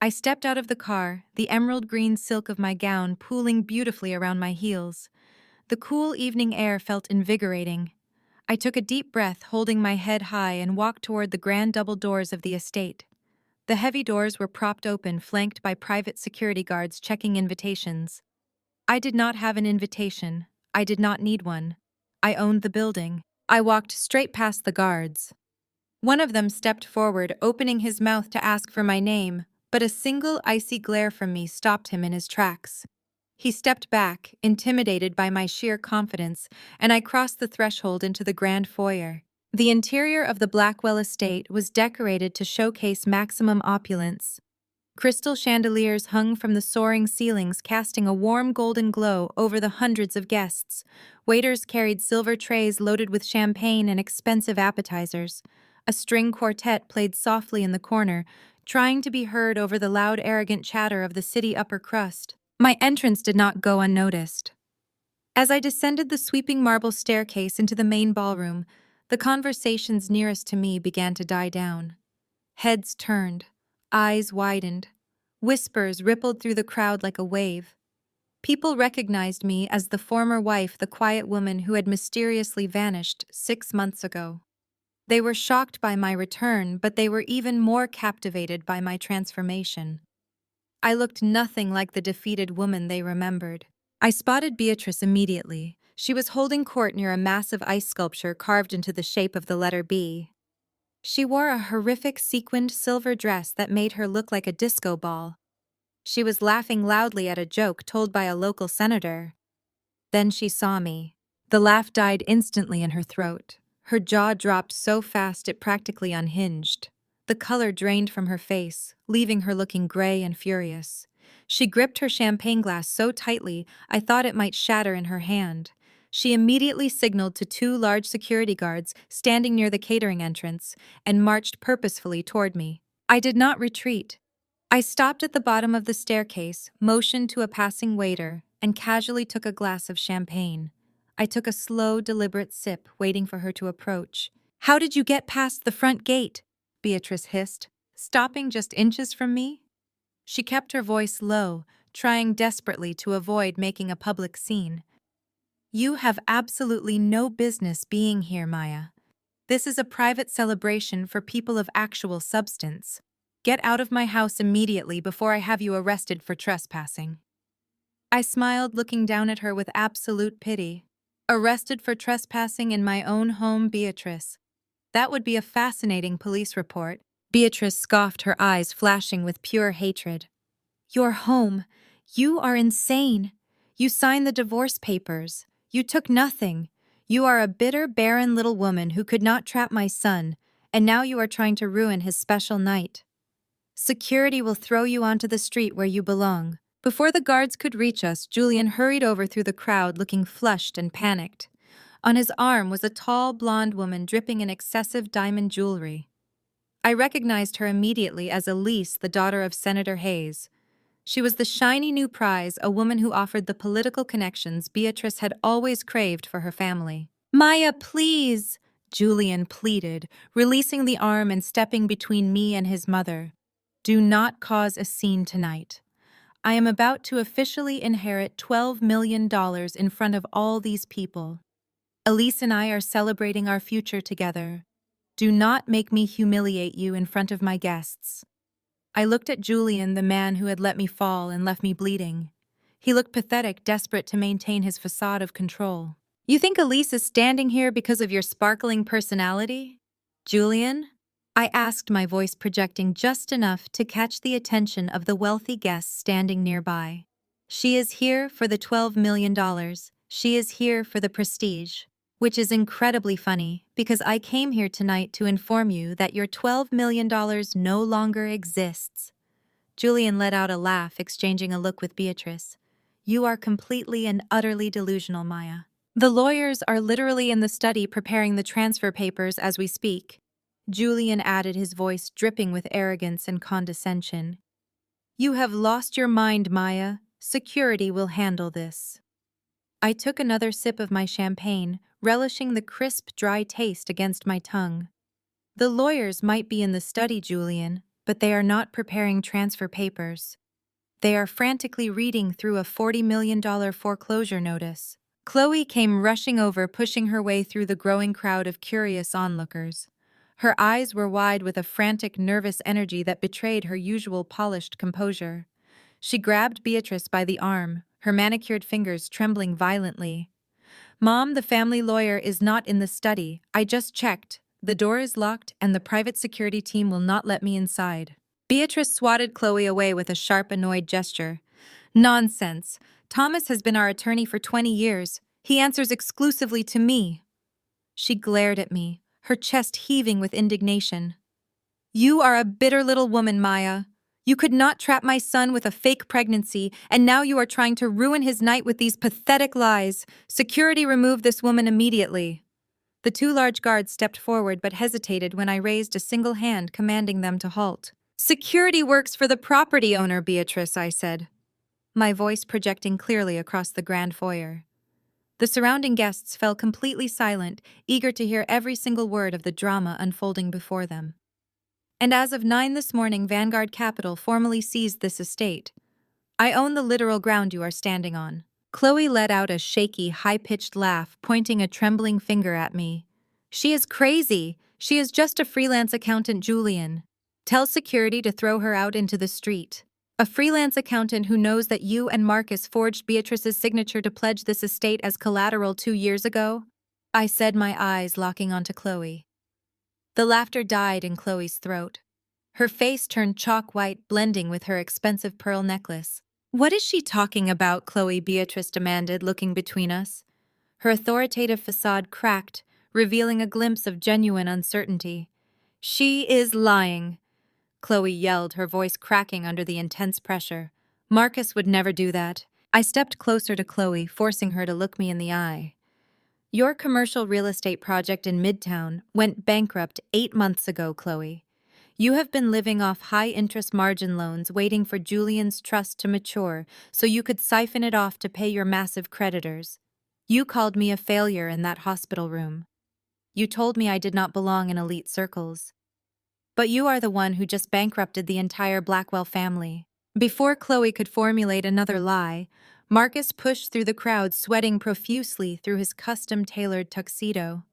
I stepped out of the car, the emerald green silk of my gown pooling beautifully around my heels. The cool evening air felt invigorating. I took a deep breath, holding my head high, and walked toward the grand double doors of the estate. The heavy doors were propped open, flanked by private security guards checking invitations. I did not have an invitation. I did not need one. I owned the building. I walked straight past the guards. One of them stepped forward, opening his mouth to ask for my name, but a single icy glare from me stopped him in his tracks. He stepped back, intimidated by my sheer confidence, and I crossed the threshold into the grand foyer. The interior of the Blackwell estate was decorated to showcase maximum opulence. Crystal chandeliers hung from the soaring ceilings, casting a warm golden glow over the hundreds of guests. Waiters carried silver trays loaded with champagne and expensive appetizers. A string quartet played softly in the corner, trying to be heard over the loud, arrogant chatter of the city upper crust. My entrance did not go unnoticed. As I descended the sweeping marble staircase into the main ballroom, the conversations nearest to me began to die down. Heads turned, eyes widened. Whispers rippled through the crowd like a wave. People recognized me as the former wife, the quiet woman who had mysteriously vanished 6 months ago. They were shocked by my return, but they were even more captivated by my transformation. I looked nothing like the defeated woman they remembered. I spotted Beatrice immediately. She was holding court near a massive ice sculpture carved into the shape of the letter B. She wore a horrific sequined silver dress that made her look like a disco ball. She was laughing loudly at a joke told by a local senator. Then she saw me. The laugh died instantly in her throat. Her jaw dropped so fast it practically unhinged. The color drained from her face, leaving her looking gray and furious. She gripped her champagne glass so tightly I thought it might shatter in her hand. She immediately signaled to 2 large security guards standing near the catering entrance and marched purposefully toward me. I did not retreat. I stopped at the bottom of the staircase, motioned to a passing waiter, and casually took a glass of champagne. I took a slow, deliberate sip, waiting for her to approach. "How did you get past the front gate?" Beatrice hissed, stopping just inches from me. She kept her voice low, trying desperately to avoid making a public scene. "You have absolutely no business being here, Maya. This is a private celebration for people of actual substance. Get out of my house immediately before I have you arrested for trespassing." I smiled, looking down at her with absolute pity. Arrested for trespassing in my own home, Beatrice. That would be a fascinating police report. Beatrice scoffed, her eyes flashing with pure hatred. "Your home. You are insane. You signed the divorce papers. You took nothing. You are a bitter, barren little woman who could not trap my son, and now you are trying to ruin his special night. Security will throw you onto the street where you belong." Before the guards could reach us, Julian hurried over through the crowd looking flushed and panicked. On his arm was a tall, blonde woman dripping in excessive diamond jewelry. I recognized her immediately as Elise, the daughter of Senator Hayes. She was the shiny new prize, a woman who offered the political connections Beatrice had always craved for her family. "Maya, please," Julian pleaded, releasing the arm and stepping between me and his mother. "Do not cause a scene tonight. I am about to officially inherit $12 million in front of all these people. Elise and I are celebrating our future together. Do not make me humiliate you in front of my guests." I looked at Julian, the man who had let me fall and left me bleeding. He looked pathetic, desperate to maintain his facade of control. "You think Elise is standing here because of your sparkling personality, Julian?" I asked, my voice projecting just enough to catch the attention of the wealthy guests standing nearby. "She is here for the $12 million. She is here for the prestige. Which is incredibly funny, because I came here tonight to inform you that your $12 million no longer exists." Julian let out a laugh, exchanging a look with Beatrice. "You are completely and utterly delusional, Maya. The lawyers are literally in the study preparing the transfer papers as we speak." Julian added, his voice dripping with arrogance and condescension. "You have lost your mind, Maya. Security will handle this." I took another sip of my champagne, relishing the crisp, dry taste against my tongue. "The lawyers might be in the study, Julian, but they are not preparing transfer papers. They are frantically reading through a $40 million foreclosure notice. Chloe came rushing over, pushing her way through the growing crowd of curious onlookers. Her eyes were wide with a frantic, nervous energy that betrayed her usual polished composure. She grabbed Beatrice by the arm, her manicured fingers trembling violently. "Mom, the family lawyer is not in the study. I just checked. The door is locked and the private security team will not let me inside." Beatrice swatted Chloe away with a sharp, annoyed gesture. "Nonsense. Thomas has been our attorney for 20 years. He answers exclusively to me." She glared at me, her chest heaving with indignation. "You are a bitter little woman, Maya. You could not trap my son with a fake pregnancy, and now you are trying to ruin his night with these pathetic lies. Security, remove this woman immediately." The two large guards stepped forward but hesitated when I raised a single hand commanding them to halt. "Security works for the property owner, Beatrice," I said, my voice projecting clearly across the grand foyer. The surrounding guests fell completely silent, eager to hear every single word of the drama unfolding before them. "And as of 9 this morning, Vanguard Capital formally seized this estate. I own the literal ground you are standing on." Chloe let out a shaky, high-pitched laugh, pointing a trembling finger at me. "She is crazy. She is just a freelance accountant, Julian. Tell security to throw her out into the street. A freelance accountant who knows that you and Marcus forged Beatrice's signature to pledge this estate as collateral 2 years ago?" I said, my eyes locking onto Chloe. The laughter died in Chloe's throat. Her face turned chalk white, blending with her expensive pearl necklace. "What is she talking about, Chloe?" Beatrice demanded, looking between us. Her authoritative facade cracked, revealing a glimpse of genuine uncertainty. "She is lying," Chloe yelled, her voice cracking under the intense pressure. "Marcus would never do that." I stepped closer to Chloe, forcing her to look me in the eye. "Your commercial real estate project in Midtown went bankrupt 8 months ago, Chloe. You have been living off high-interest margin loans, waiting for Julian's trust to mature so you could siphon it off to pay your massive creditors. You called me a failure in that hospital room. You told me I did not belong in elite circles. But you are the one who just bankrupted the entire Blackwell family." Before Chloe could formulate another lie, Marcus pushed through the crowd, sweating profusely through his custom-tailored tuxedo.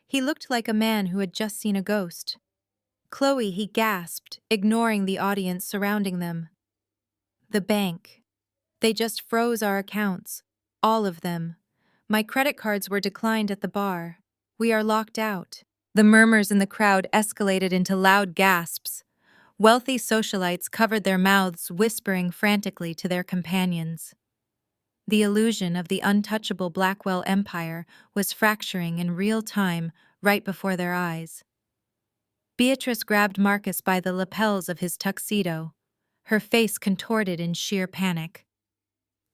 He looked like a man who had just seen a ghost. "Chloe," he gasped, ignoring the audience surrounding them. "The bank. They just froze our accounts. All of them. My credit cards were declined at the bar. We are locked out." The murmurs in the crowd escalated into loud gasps. Wealthy socialites covered their mouths, whispering frantically to their companions. The illusion of the untouchable Blackwell empire was fracturing in real time right before their eyes. Beatrice grabbed Marcus by the lapels of his tuxedo, her face contorted in sheer panic.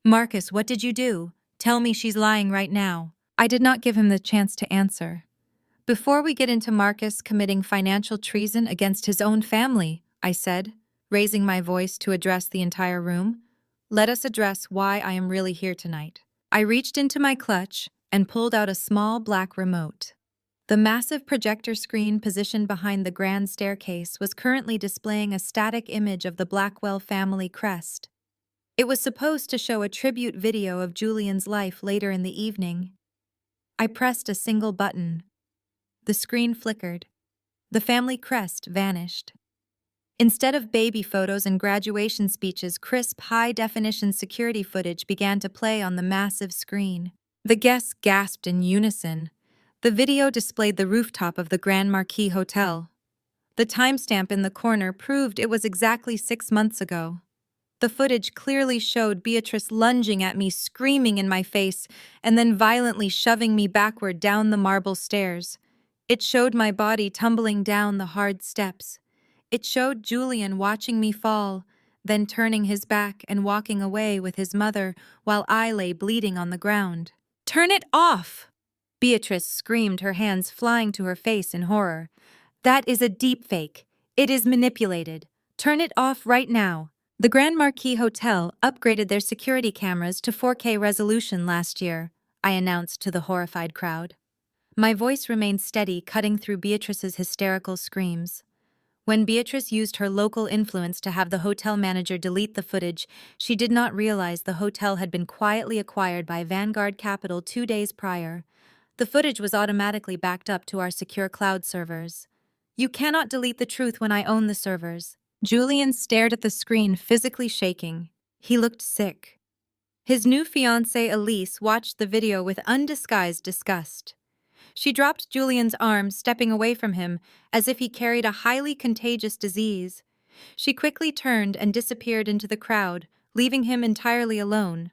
"Marcus, what did you do? Tell me she's lying right now." I did not give him the chance to answer. "Before we get into Marcus committing financial treason against his own family," I said, raising my voice to address the entire room, "let us address why I am really here tonight." I reached into my clutch and pulled out a small black remote. The massive projector screen positioned behind the grand staircase was currently displaying a static image of the Blackwell family crest. It was supposed to show a tribute video of Julian's life later in the evening. I pressed a single button. The screen flickered. The family crest vanished. Instead of baby photos and graduation speeches, crisp, high-definition security footage began to play on the massive screen. The guests gasped in unison. The video displayed the rooftop of the Grand Marquis Hotel. The timestamp in the corner proved it was exactly 6 months ago. The footage clearly showed Beatrice lunging at me, screaming in my face, and then violently shoving me backward down the marble stairs. It showed my body tumbling down the hard steps. It showed Julian watching me fall, then turning his back and walking away with his mother while I lay bleeding on the ground. "Turn it off!" Beatrice screamed, her hands flying to her face in horror. "That is a deepfake. It is manipulated. Turn it off right now." The Grand Marquis Hotel upgraded their security cameras to 4K resolution last year, I announced to the horrified crowd. My voice remained steady, cutting through Beatrice's hysterical screams. When Beatrice used her local influence to have the hotel manager delete the footage, she did not realize the hotel had been quietly acquired by Vanguard Capital 2 days prior. The footage was automatically backed up to our secure cloud servers. You cannot delete the truth when I own the servers. Julian stared at the screen, physically shaking. He looked sick. His new fiancée, Elise, watched the video with undisguised disgust. She dropped Julian's arm, stepping away from him, as if he carried a highly contagious disease. She quickly turned and disappeared into the crowd, leaving him entirely alone.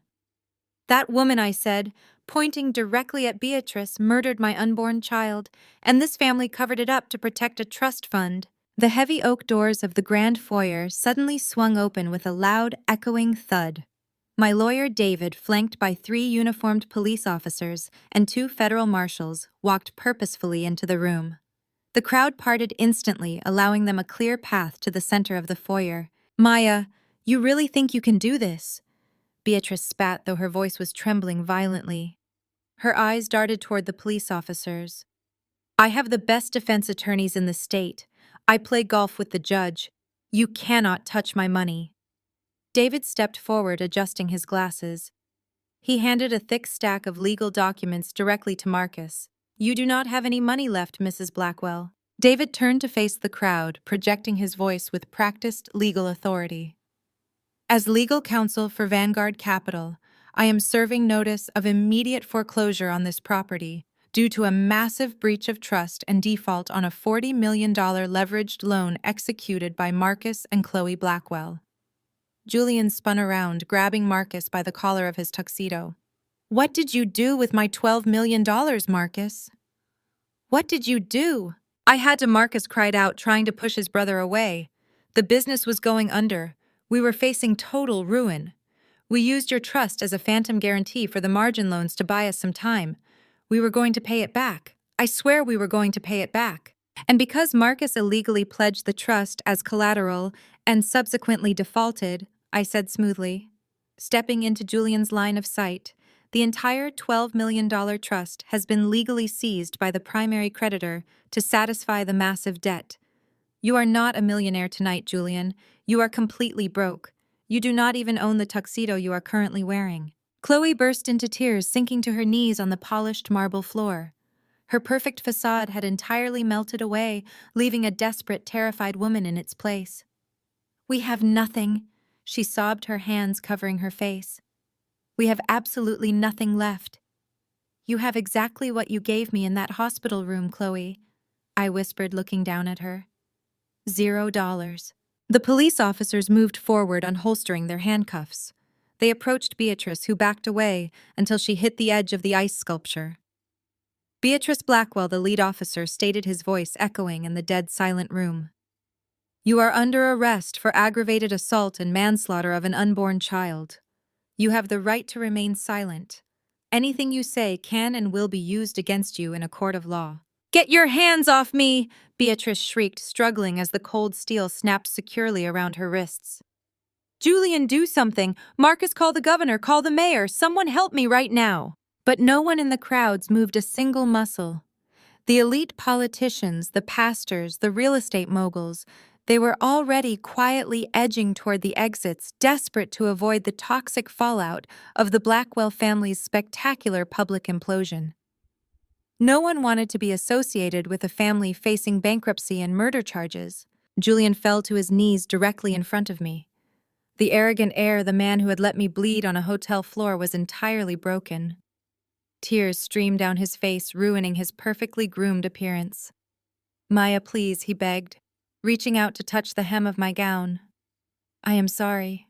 That woman, I said, pointing directly at Beatrice, murdered my unborn child, and this family covered it up to protect a trust fund. The heavy oak doors of the grand foyer suddenly swung open with a loud, echoing thud. My lawyer, David, flanked by 3 uniformed police officers and 2 federal marshals, walked purposefully into the room. The crowd parted instantly, allowing them a clear path to the center of the foyer. Maya, you really think you can do this? Beatrice spat, though her voice was trembling violently. Her eyes darted toward the police officers. I have the best defense attorneys in the state. I play golf with the judge. You cannot touch my money. David stepped forward, adjusting his glasses. He handed a thick stack of legal documents directly to Marcus. You do not have any money left, Mrs. Blackwell. David turned to face the crowd, projecting his voice with practiced legal authority. As legal counsel for Vanguard Capital, I am serving notice of immediate foreclosure on this property due to a massive breach of trust and default on a $40 million leveraged loan executed by Marcus and Chloe Blackwell. Julian spun around, grabbing Marcus by the collar of his tuxedo. What did you do with my $12 million, Marcus? What did you do? I had to, Marcus cried out, trying to push his brother away. The business was going under. We were facing total ruin. We used your trust as a phantom guarantee for the margin loans to buy us some time. We were going to pay it back. I swear we were going to pay it back. And because Marcus illegally pledged the trust as collateral and subsequently defaulted, I said smoothly, stepping into Julian's line of sight, the entire $12 million trust has been legally seized by the primary creditor to satisfy the massive debt. You are not a millionaire tonight, Julian. You are completely broke. You do not even own the tuxedo you are currently wearing. Chloe burst into tears, sinking to her knees on the polished marble floor. Her perfect facade had entirely melted away, leaving a desperate, terrified woman in its place. We have nothing, she sobbed, her hands covering her face. We have absolutely nothing left. You have exactly what you gave me in that hospital room, Chloe, I whispered, looking down at her. $0. The police officers moved forward, unholstering their handcuffs. They approached Beatrice, who backed away until she hit the edge of the ice sculpture. Beatrice Blackwell, the lead officer, stated, his voice echoing in the dead silent room. You are under arrest for aggravated assault and manslaughter of an unborn child. You have the right to remain silent. Anything you say can and will be used against you in a court of law. Get your hands off me! Beatrice shrieked, struggling as the cold steel snapped securely around her wrists. Julian, do something! Marcus, call the governor, call the mayor, someone help me right now! But no one in the crowds moved a single muscle. The elite politicians, the pastors, the real estate moguls, they were already quietly edging toward the exits, desperate to avoid the toxic fallout of the Blackwell family's spectacular public implosion. No one wanted to be associated with a family facing bankruptcy and murder charges. Julian fell to his knees directly in front of me. The arrogant air, the man who had let me bleed on a hotel floor, was entirely broken. Tears streamed down his face, ruining his perfectly groomed appearance. Maya, please, he begged, reaching out to touch the hem of my gown. I am sorry.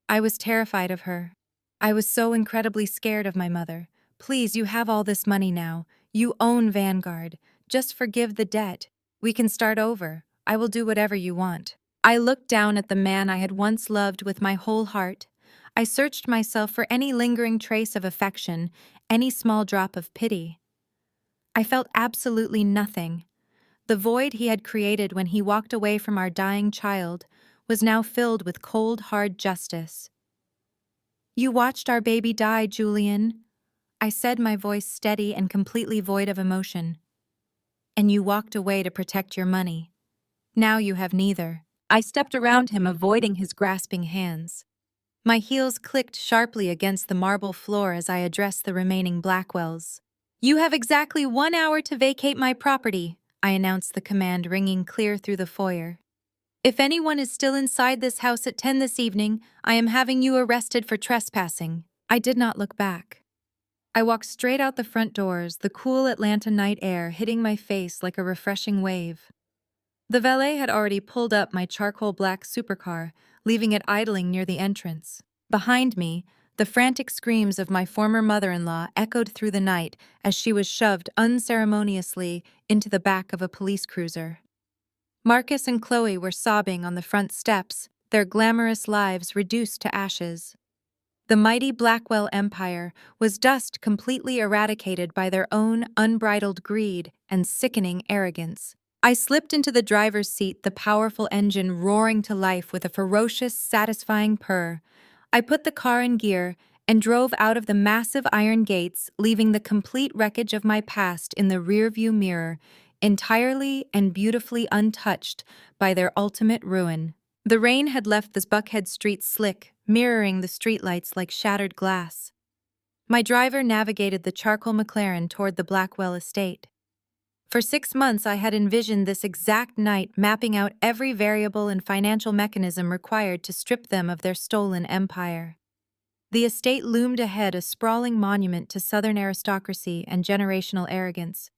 I was terrified of her. I was so incredibly scared of my mother. Please, you have all this money now. You own Vanguard. Just forgive the debt. We can start over. I will do whatever you want. I looked down at the man I had once loved with my whole heart. I searched myself for any lingering trace of affection, any small drop of pity. I felt absolutely nothing. The void he had created when he walked away from our dying child was now filled with cold, hard justice. You watched our baby die, Julian, I said, my voice steady and completely void of emotion. And you walked away to protect your money. Now you have neither. I stepped around him, avoiding his grasping hands. My heels clicked sharply against the marble floor as I addressed the remaining Blackwells. You have exactly 1 hour to vacate my property, I announced, the command ringing clear through the foyer. If anyone is still inside this house at 10 this evening, I am having you arrested for trespassing. I did not look back. I walked straight out the front doors, the cool Atlanta night air hitting my face like a refreshing wave. The valet had already pulled up my charcoal black supercar, leaving it idling near the entrance. Behind me, the frantic screams of my former mother-in-law echoed through the night as she was shoved unceremoniously into the back of a police cruiser. Marcus and Chloe were sobbing on the front steps, their glamorous lives reduced to ashes. The mighty Blackwell empire was dust completely eradicated by their own unbridled greed and sickening arrogance. I slipped into the driver's seat, the powerful engine roaring to life with a ferocious, satisfying purr. I put the car in gear and drove out of the massive iron gates, leaving the complete wreckage of my past in the rearview mirror, entirely and beautifully untouched by their ultimate ruin. The rain had left the Buckhead streets slick, mirroring the streetlights like shattered glass. My driver navigated the charcoal McLaren toward the Blackwell estate. For 6 months, I had envisioned this exact night, mapping out every variable and financial mechanism required to strip them of their stolen empire. The estate loomed ahead, a sprawling monument to Southern aristocracy and generational arrogance.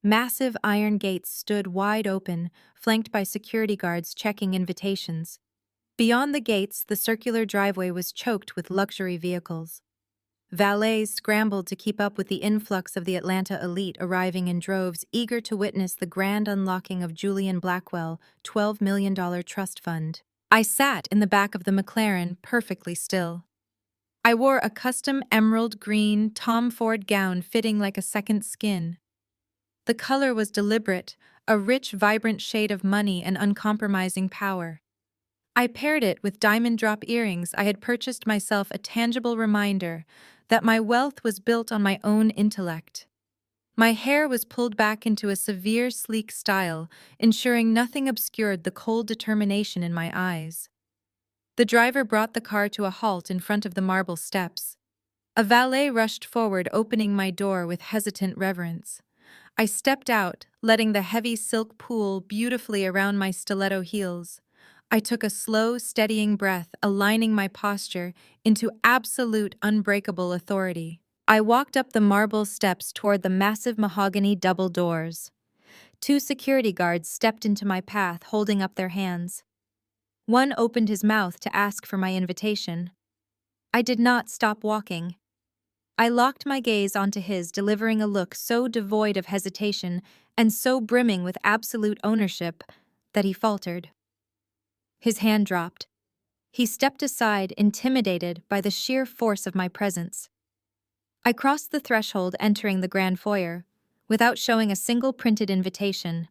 Massive iron gates stood wide open, flanked by security guards checking invitations. Beyond the gates, the circular driveway was choked with luxury vehicles. Valets scrambled to keep up with the influx of the Atlanta elite arriving in droves, eager to witness the grand unlocking of Julian Blackwell' $12 million trust fund. I sat in the back of the McLaren, perfectly still. I wore a custom emerald green Tom Ford gown fitting like a second skin. The color was deliberate, a rich, vibrant shade of money and uncompromising power. I paired it with diamond drop earrings I had purchased myself, a tangible reminder that my wealth was built on my own intellect. My hair was pulled back into a severe, sleek style, ensuring nothing obscured the cold determination in my eyes. The driver brought the car to a halt in front of the marble steps. A valet rushed forward, opening my door with hesitant reverence. I stepped out, letting the heavy silk pool beautifully around my stiletto heels. I took a slow, steadying breath, aligning my posture into absolute, unbreakable authority. I walked up the marble steps toward the massive mahogany double doors. 2 security guards stepped into my path, holding up their hands. One opened his mouth to ask for my invitation. I did not stop walking. I locked my gaze onto his, delivering a look so devoid of hesitation and so brimming with absolute ownership that he faltered. His hand dropped. He stepped aside, intimidated by the sheer force of my presence. I crossed the threshold, entering the grand foyer, without showing a single printed invitation.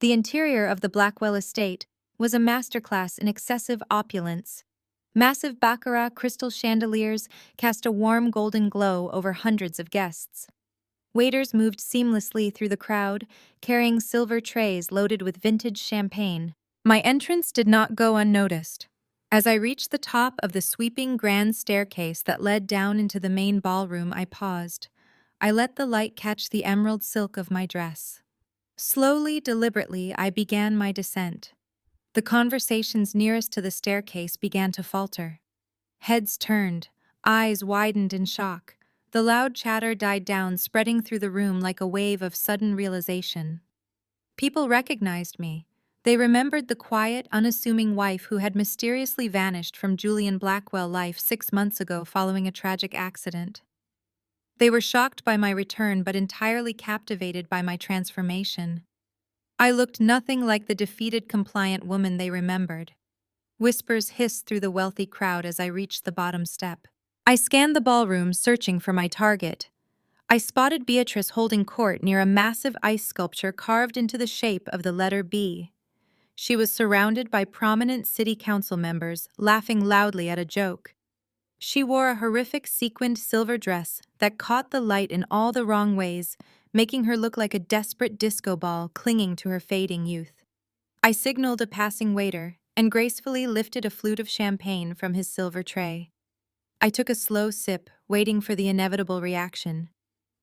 The interior of the Blackwell estate was a masterclass in excessive opulence. Massive baccarat crystal chandeliers cast a warm golden glow over hundreds of guests. Waiters moved seamlessly through the crowd, carrying silver trays loaded with vintage champagne. My entrance did not go unnoticed. As I reached the top of the sweeping grand staircase that led down into the main ballroom, I paused. I let the light catch the emerald silk of my dress. Slowly, deliberately, I began my descent. The conversations nearest to the staircase began to falter. Heads turned, eyes widened in shock. The loud chatter died down, spreading through the room like a wave of sudden realization. People recognized me. They remembered the quiet, unassuming wife who had mysteriously vanished from Julian Blackwell's life 6 months ago following a tragic accident. They were shocked by my return but entirely captivated by my transformation. I looked nothing like the defeated, compliant woman they remembered. Whispers hissed through the wealthy crowd as I reached the bottom step. I scanned the ballroom, searching for my target. I spotted Beatrice holding court near a massive ice sculpture carved into the shape of the letter B. She was surrounded by prominent city council members, laughing loudly at a joke. She wore a horrific sequined silver dress that caught the light in all the wrong ways, making her look like a desperate disco ball clinging to her fading youth. I signaled a passing waiter and gracefully lifted a flute of champagne from his silver tray. I took a slow sip, waiting for the inevitable reaction.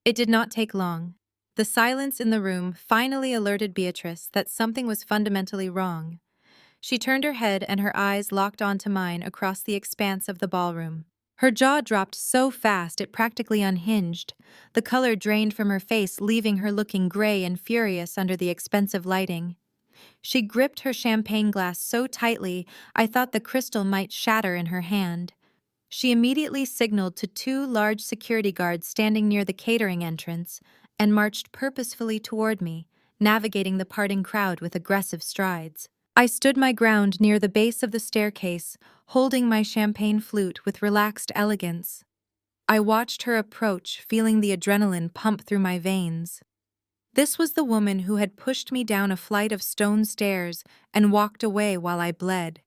It did not take long. The silence in the room finally alerted Beatrice that something was fundamentally wrong. She turned her head and her eyes locked onto mine across the expanse of the ballroom. Her jaw dropped so fast it practically unhinged. The color drained from her face, leaving her looking gray and furious under the expensive lighting. She gripped her champagne glass so tightly I thought the crystal might shatter in her hand. She immediately signaled to two large security guards standing near the catering entrance and marched purposefully toward me, navigating the parting crowd with aggressive strides. I stood my ground near the base of the staircase, holding my champagne flute with relaxed elegance. I watched her approach, feeling the adrenaline pump through my veins. This was the woman who had pushed me down a flight of stone stairs and walked away while I bled.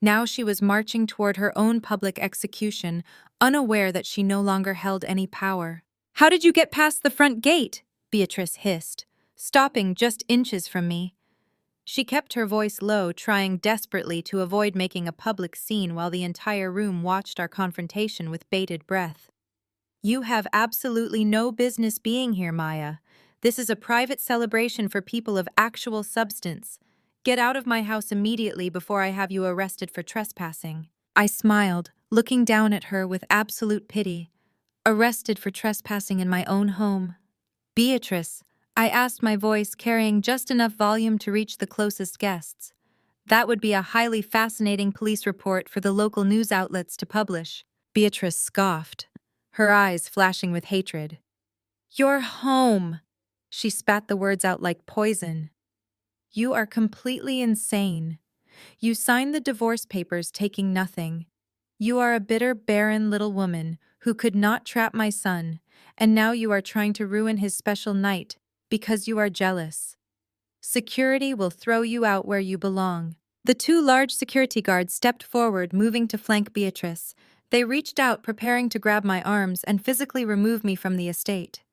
Now she was marching toward her own public execution, unaware that she no longer held any power. "How did you get past the front gate?" Beatrice hissed, stopping just inches from me. She kept her voice low, trying desperately to avoid making a public scene while the entire room watched our confrontation with bated breath. "You have absolutely no business being here, Maya. This is a private celebration for people of actual substance. Get out of my house immediately before I have you arrested for trespassing." I smiled, looking down at her with absolute pity. Arrested for trespassing in my own home. "Beatrice," I asked, my voice carrying just enough volume to reach the closest guests. "That would be a highly fascinating police report for the local news outlets to publish." Beatrice scoffed, her eyes flashing with hatred. "Your home!" She spat the words out like poison. "You are completely insane. You signed the divorce papers taking nothing. You are a bitter, barren little woman who could not trap my son, and now you are trying to ruin his special night because you are jealous. Security will throw you out where you belong." The two large security guards stepped forward, moving to flank Beatrice. They reached out, preparing to grab my arms and physically remove me from the estate.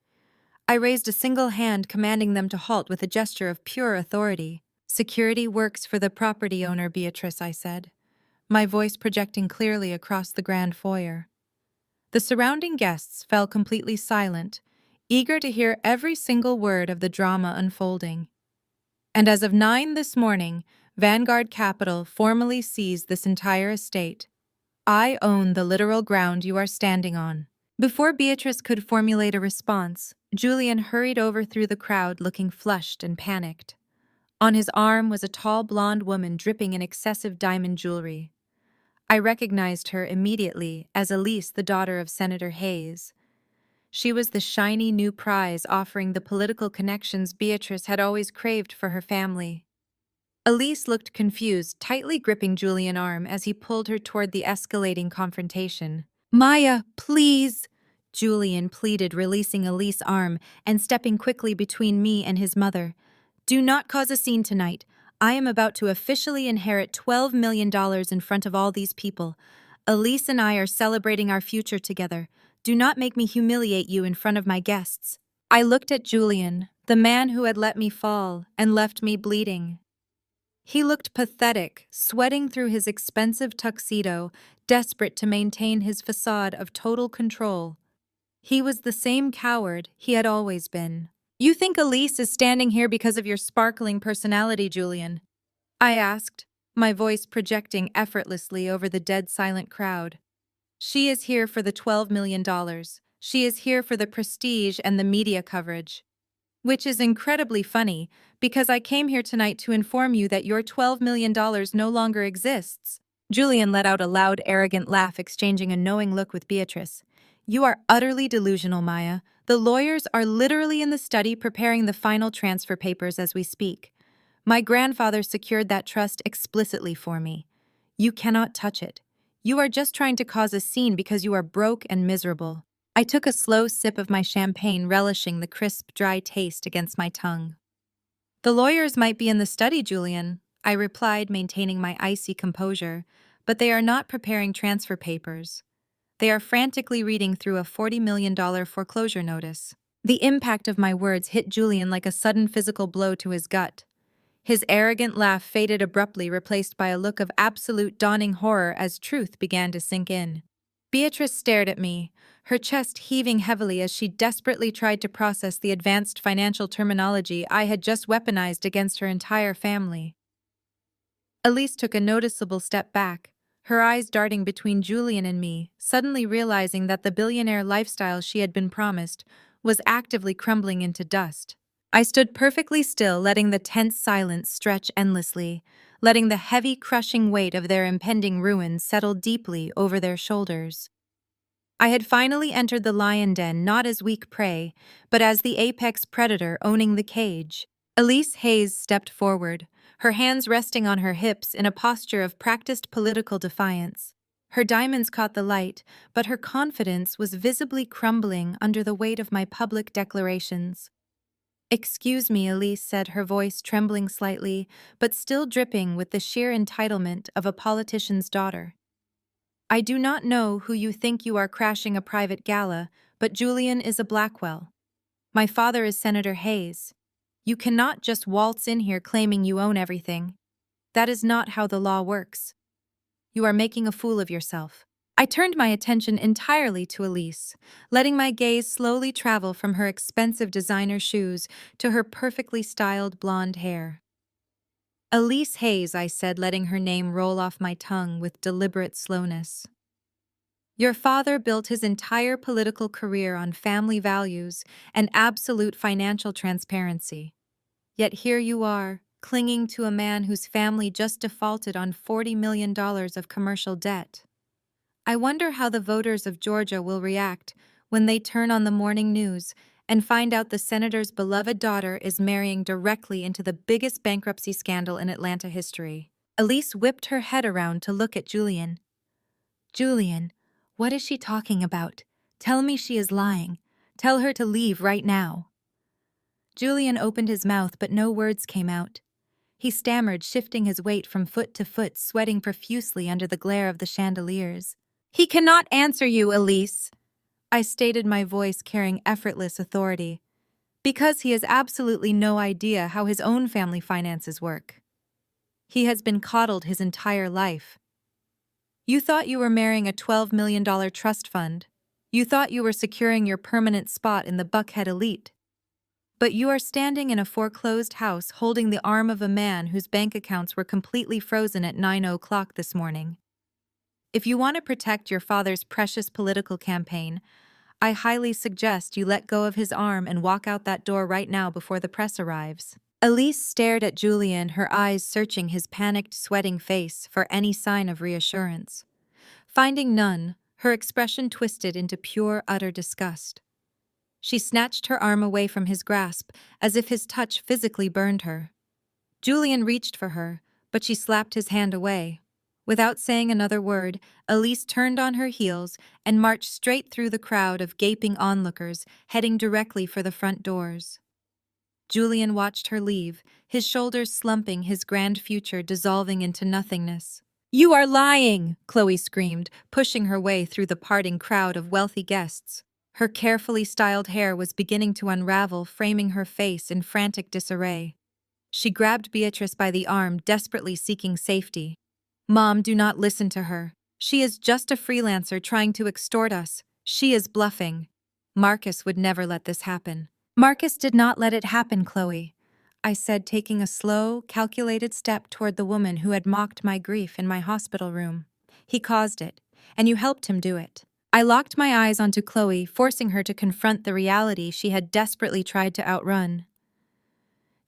I raised a single hand, commanding them to halt with a gesture of pure authority. "Security works for the property owner, Beatrice," I said, my voice projecting clearly across the grand foyer. The surrounding guests fell completely silent, eager to hear every single word of the drama unfolding. "And as of 9 this morning, Vanguard Capital formally seized this entire estate. I own the literal ground you are standing on." Before Beatrice could formulate a response, Julian hurried over through the crowd looking flushed and panicked. On his arm was a tall blonde woman dripping in excessive diamond jewelry. I recognized her immediately as Elise, the daughter of Senator Hayes. She was the shiny new prize, offering the political connections Beatrice had always craved for her family. Elise looked confused, tightly gripping Julian's arm as he pulled her toward the escalating confrontation. "Maya, please," Julian pleaded, releasing Elise's arm and stepping quickly between me and his mother. "Do not cause a scene tonight. I am about to officially inherit $12 million in front of all these people. Elise and I are celebrating our future together. Do not make me humiliate you in front of my guests." I looked at Julian, the man who had let me fall and left me bleeding. He looked pathetic, sweating through his expensive tuxedo, desperate to maintain his facade of total control. He was the same coward he had always been. "You think Elise is standing here because of your sparkling personality, Julian?" I asked, my voice projecting effortlessly over the dead silent crowd. "She is here for the $12 million. She is here for the prestige and the media coverage. Which is incredibly funny, because I came here tonight to inform you that your $12 million no longer exists." Julian let out a loud, arrogant laugh, exchanging a knowing look with Beatrice. "You are utterly delusional, Maya. The lawyers are literally in the study preparing the final transfer papers as we speak. My grandfather secured that trust explicitly for me. You cannot touch it. You are just trying to cause a scene because you are broke and miserable." I took a slow sip of my champagne, relishing the crisp, dry taste against my tongue. "The lawyers might be in the study, Julian," I replied, maintaining my icy composure, "but they are not preparing transfer papers. They are frantically reading through a $40 million foreclosure notice." The impact of my words hit Julian like a sudden physical blow to his gut. His arrogant laugh faded abruptly, replaced by a look of absolute dawning horror as truth began to sink in. Beatrice stared at me, her chest heaving heavily as she desperately tried to process the advanced financial terminology I had just weaponized against her entire family. Elise took a noticeable step back, her eyes darting between Julian and me, suddenly realizing that the billionaire lifestyle she had been promised was actively crumbling into dust. I stood perfectly still, letting the tense silence stretch endlessly, letting the heavy, crushing weight of their impending ruin settle deeply over their shoulders. I had finally entered the lion den not as weak prey, but as the apex predator owning the cage. Elise Hayes stepped forward, her hands resting on her hips in a posture of practiced political defiance. Her diamonds caught the light, but her confidence was visibly crumbling under the weight of my public declarations. "Excuse me," Elise said, her voice trembling slightly, but still dripping with the sheer entitlement of a politician's daughter. "I do not know who you think you are crashing a private gala, but Julian is a Blackwell. My father is Senator Hayes. You cannot just waltz in here claiming you own everything. That is not how the law works. You are making a fool of yourself." I turned my attention entirely to Elise, letting my gaze slowly travel from her expensive designer shoes to her perfectly styled blonde hair. "Elise Hayes," I said, letting her name roll off my tongue with deliberate slowness. "Your father built his entire political career on family values and absolute financial transparency. Yet here you are, clinging to a man whose family just defaulted on $40 million of commercial debt. I wonder how the voters of Georgia will react when they turn on the morning news and find out the senator's beloved daughter is marrying directly into the biggest bankruptcy scandal in Atlanta history." Elise whipped her head around to look at Julian. "Julian, what is she talking about? Tell me she is lying. Tell her to leave right now." Julian opened his mouth, but no words came out. He stammered, shifting his weight from foot to foot, sweating profusely under the glare of the chandeliers. "He cannot answer you, Elise," I stated, my voice carrying effortless authority, "because he has absolutely no idea how his own family finances work. He has been coddled his entire life. You thought you were marrying a $12 million trust fund. You thought you were securing your permanent spot in the Buckhead elite. But you are standing in a foreclosed house holding the arm of a man whose bank accounts were completely frozen at 9 o'clock this morning. If you want to protect your father's precious political campaign, I highly suggest you let go of his arm and walk out that door right now before the press arrives." Elise stared at Julian, her eyes searching his panicked, sweating face for any sign of reassurance. Finding none, her expression twisted into pure, utter disgust. She snatched her arm away from his grasp, as if his touch physically burned her. Julian reached for her, but she slapped his hand away. Without saying another word, Elise turned on her heels and marched straight through the crowd of gaping onlookers, heading directly for the front doors. Julian watched her leave, his shoulders slumping, his grand future dissolving into nothingness. "You are lying!" Chloe screamed, pushing her way through the parting crowd of wealthy guests. Her carefully styled hair was beginning to unravel, framing her face in frantic disarray. She grabbed Beatrice by the arm, desperately seeking safety. "Mom, do not listen to her. She is just a freelancer trying to extort us. She is bluffing. Marcus would never let this happen." "Marcus did not let it happen, Chloe," I said, taking a slow, calculated step toward the woman who had mocked my grief in my hospital room. "He caused it, and you helped him do it." I locked my eyes onto Chloe, forcing her to confront the reality she had desperately tried to outrun.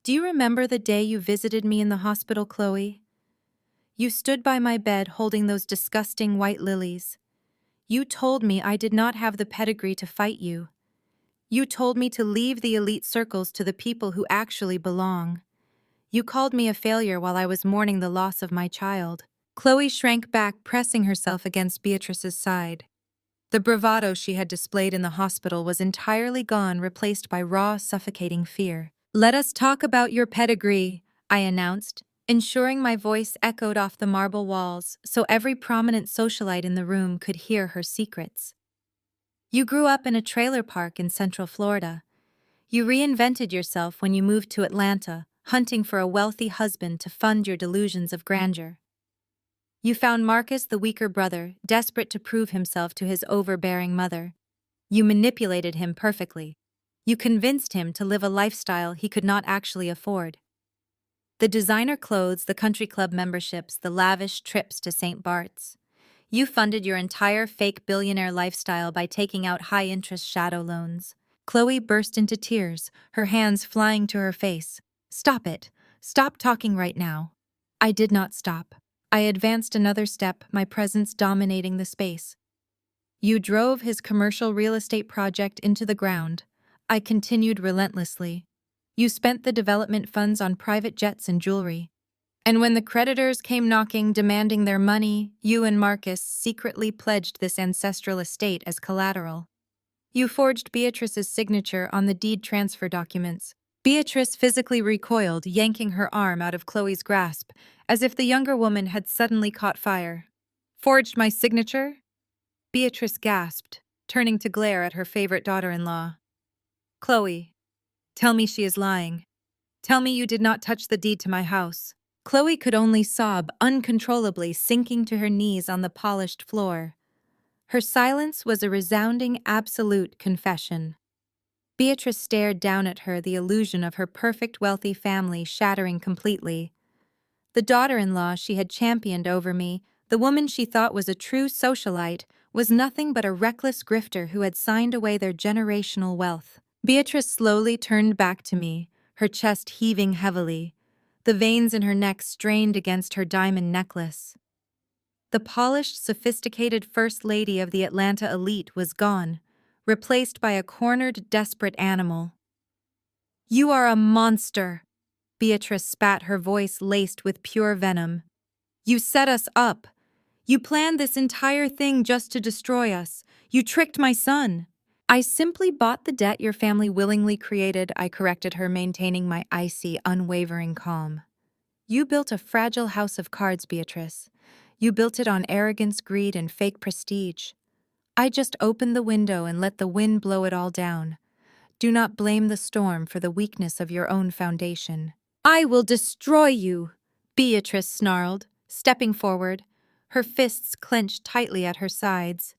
"Do you remember the day you visited me in the hospital, Chloe? You stood by my bed holding those disgusting white lilies. You told me I did not have the pedigree to fight you. You told me to leave the elite circles to the people who actually belong. You called me a failure while I was mourning the loss of my child." Chloe shrank back, pressing herself against Beatrice's side. The bravado she had displayed in the hospital was entirely gone, replaced by raw, suffocating fear. "Let us talk about your pedigree," I announced, ensuring my voice echoed off the marble walls so every prominent socialite in the room could hear her secrets. "You grew up in a trailer park in Central Florida. You reinvented yourself when you moved to Atlanta, hunting for a wealthy husband to fund your delusions of grandeur. You found Marcus, the weaker brother, desperate to prove himself to his overbearing mother. You manipulated him perfectly. You convinced him to live a lifestyle he could not actually afford. The designer clothes, the country club memberships, the lavish trips to St. Bart's. You funded your entire fake billionaire lifestyle by taking out high-interest shadow loans. Chloe burst into tears, her hands flying to her face. Stop it. Stop talking right now. I did not stop. I advanced another step, my presence dominating the space. You drove his commercial real estate project into the ground. I continued relentlessly. You spent the development funds on private jets and jewelry. And when the creditors came knocking, demanding their money, you and Marcus secretly pledged this ancestral estate as collateral. You forged Beatrice's signature on the deed transfer documents. Beatrice physically recoiled, yanking her arm out of Chloe's grasp, as if the younger woman had suddenly caught fire. Forged my signature? Beatrice gasped, turning to glare at her favorite daughter-in-law. Chloe, tell me she is lying. Tell me you did not touch the deed to my house. Chloe could only sob uncontrollably, sinking to her knees on the polished floor. Her silence was a resounding, absolute confession. Beatrice stared down at her, the illusion of her perfect, wealthy family shattering completely. The daughter-in-law she had championed over me, the woman she thought was a true socialite, was nothing but a reckless grifter who had signed away their generational wealth. Beatrice slowly turned back to me, her chest heaving heavily, the veins in her neck strained against her diamond necklace. The polished, sophisticated first lady of the Atlanta elite was gone, replaced by a cornered, desperate animal. You are a monster, Beatrice spat, her voice laced with pure venom. You set us up. You planned this entire thing just to destroy us. You tricked my son. I simply bought the debt your family willingly created, I corrected her, maintaining my icy, unwavering calm. You built a fragile house of cards, Beatrice. You built it on arrogance, greed, and fake prestige. I just opened the window and let the wind blow it all down. Do not blame the storm for the weakness of your own foundation. I will destroy you, Beatrice snarled, stepping forward, her fists clenched tightly at her sides.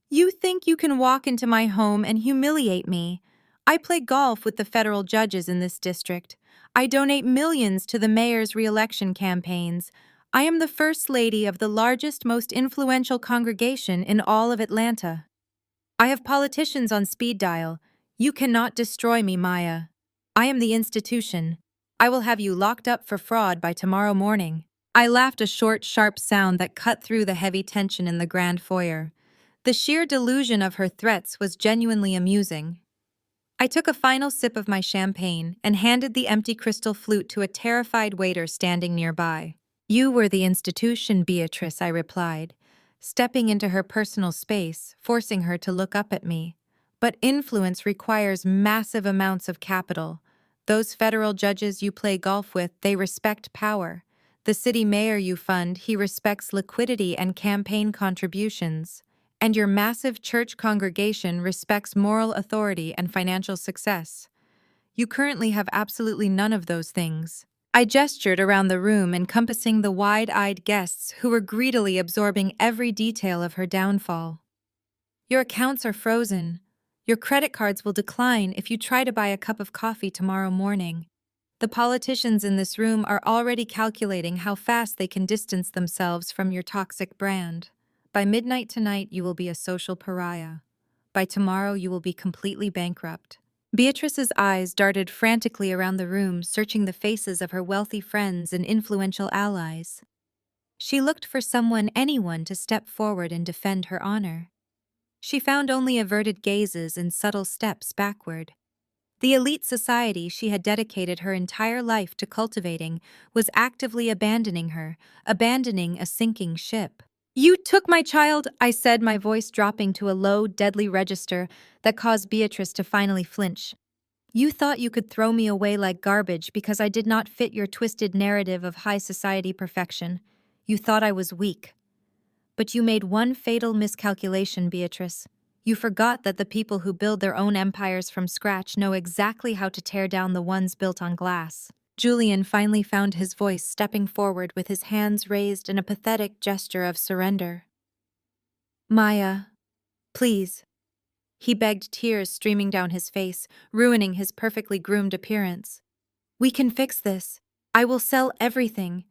You think you can walk into my home and humiliate me? I play golf with the federal judges in this district. I donate millions to the mayor's re-election campaigns. I am the first lady of the largest, most influential congregation in all of Atlanta. I have politicians on speed dial. You cannot destroy me, Maya. I am the institution. I will have you locked up for fraud by tomorrow morning. I laughed, a short, sharp sound that cut through the heavy tension in the grand foyer. The sheer delusion of her threats was genuinely amusing. I took a final sip of my champagne and handed the empty crystal flute to a terrified waiter standing nearby. You were the institution, Beatrice, I replied, stepping into her personal space, forcing her to look up at me. But influence requires massive amounts of capital. Those federal judges you play golf with, they respect power. The city mayor you fund, he respects liquidity and campaign contributions. And your massive church congregation respects moral authority and financial success. You currently have absolutely none of those things. I gestured around the room, encompassing the wide-eyed guests who were greedily absorbing every detail of her downfall. Your accounts are frozen. Your credit cards will decline if you try to buy a cup of coffee tomorrow morning. The politicians in this room are already calculating how fast they can distance themselves from your toxic brand. By midnight tonight, you will be a social pariah. By tomorrow, you will be completely bankrupt. Beatrice's eyes darted frantically around the room, searching the faces of her wealthy friends and influential allies. She looked for anyone to step forward and defend her honor. She found only averted gazes and subtle steps backward. The elite society she had dedicated her entire life to cultivating was actively abandoning her, abandoning a sinking ship. You took my child, I said, my voice dropping to a low, deadly register that caused Beatrice to finally flinch. You thought you could throw me away like garbage because I did not fit your twisted narrative of high society perfection. You thought I was weak. But you made one fatal miscalculation, Beatrice. You forgot that the people who build their own empires from scratch know exactly how to tear down the ones built on glass. Julian finally found his voice, stepping forward with his hands raised in a pathetic gesture of surrender. Maya, please. He begged, tears streaming down his face, ruining his perfectly groomed appearance. We can fix this. I will sell everything.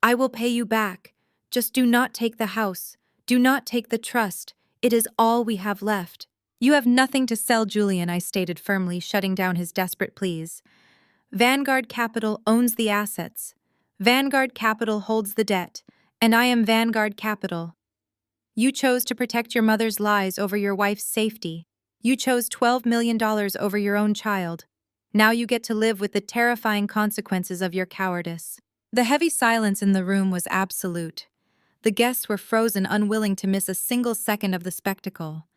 I will pay you back. Just do not take the house. Do not take the trust. It is all we have left. You have nothing to sell, Julian, I stated firmly, shutting down his desperate pleas. Vanguard Capital owns the assets. Vanguard Capital holds the debt, and I am Vanguard Capital. You chose to protect your mother's lies over your wife's safety. You chose $12 million over your own child. Now you get to live with the terrifying consequences of your cowardice. The heavy silence in the room was absolute. The guests were frozen, unwilling to miss a single second of the spectacle.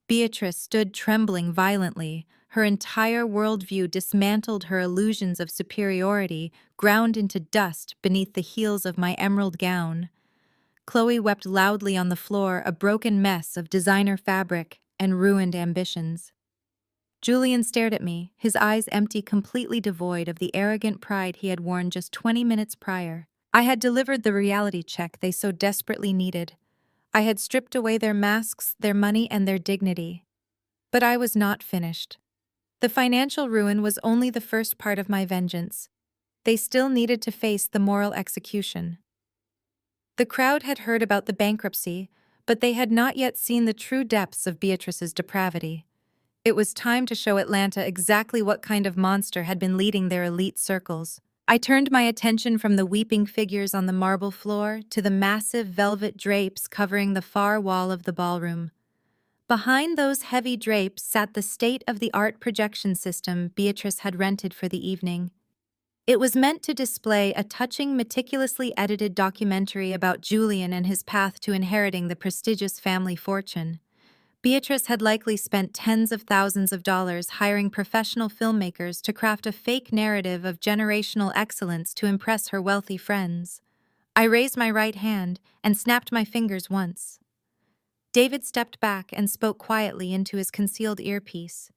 Beatrice stood trembling violently, her entire worldview dismantled, her illusions of superiority ground into dust beneath the heels of my emerald gown. Chloe wept loudly on the floor, a broken mess of designer fabric and ruined ambitions. Julian stared at me, his eyes empty, completely devoid of the arrogant pride he had worn just 20 minutes prior. I had delivered the reality check they so desperately needed. I had stripped away their masks, their money, and their dignity. But I was not finished. The financial ruin was only the first part of my vengeance. They still needed to face the moral execution. The crowd had heard about the bankruptcy, but they had not yet seen the true depths of Beatrice's depravity. It was time to show Atlanta exactly what kind of monster had been leading their elite circles. I turned my attention from the weeping figures on the marble floor to the massive velvet drapes covering the far wall of the ballroom. Behind those heavy drapes sat the state-of-the-art projection system Beatrice had rented for the evening. It was meant to display a touching, meticulously edited documentary about Julian and his path to inheriting the prestigious family fortune. Beatrice had likely spent tens of thousands of dollars hiring professional filmmakers to craft a fake narrative of generational excellence to impress her wealthy friends. I raised my right hand and snapped my fingers once. David stepped back and spoke quietly into his concealed earpiece.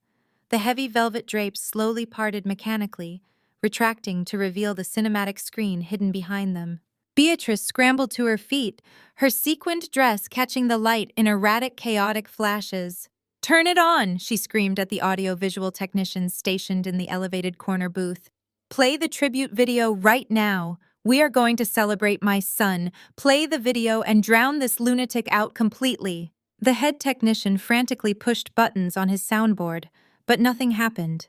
The heavy velvet drapes slowly parted mechanically, retracting to reveal the cinematic screen hidden behind them. Beatrice scrambled to her feet, her sequined dress catching the light in erratic, chaotic flashes. "Turn it on!" she screamed at the audio-visual technicians stationed in the elevated corner booth. "Play the tribute video right now. We are going to celebrate my son. Play the video and drown this lunatic out completely." The head technician frantically pushed buttons on his soundboard, but nothing happened.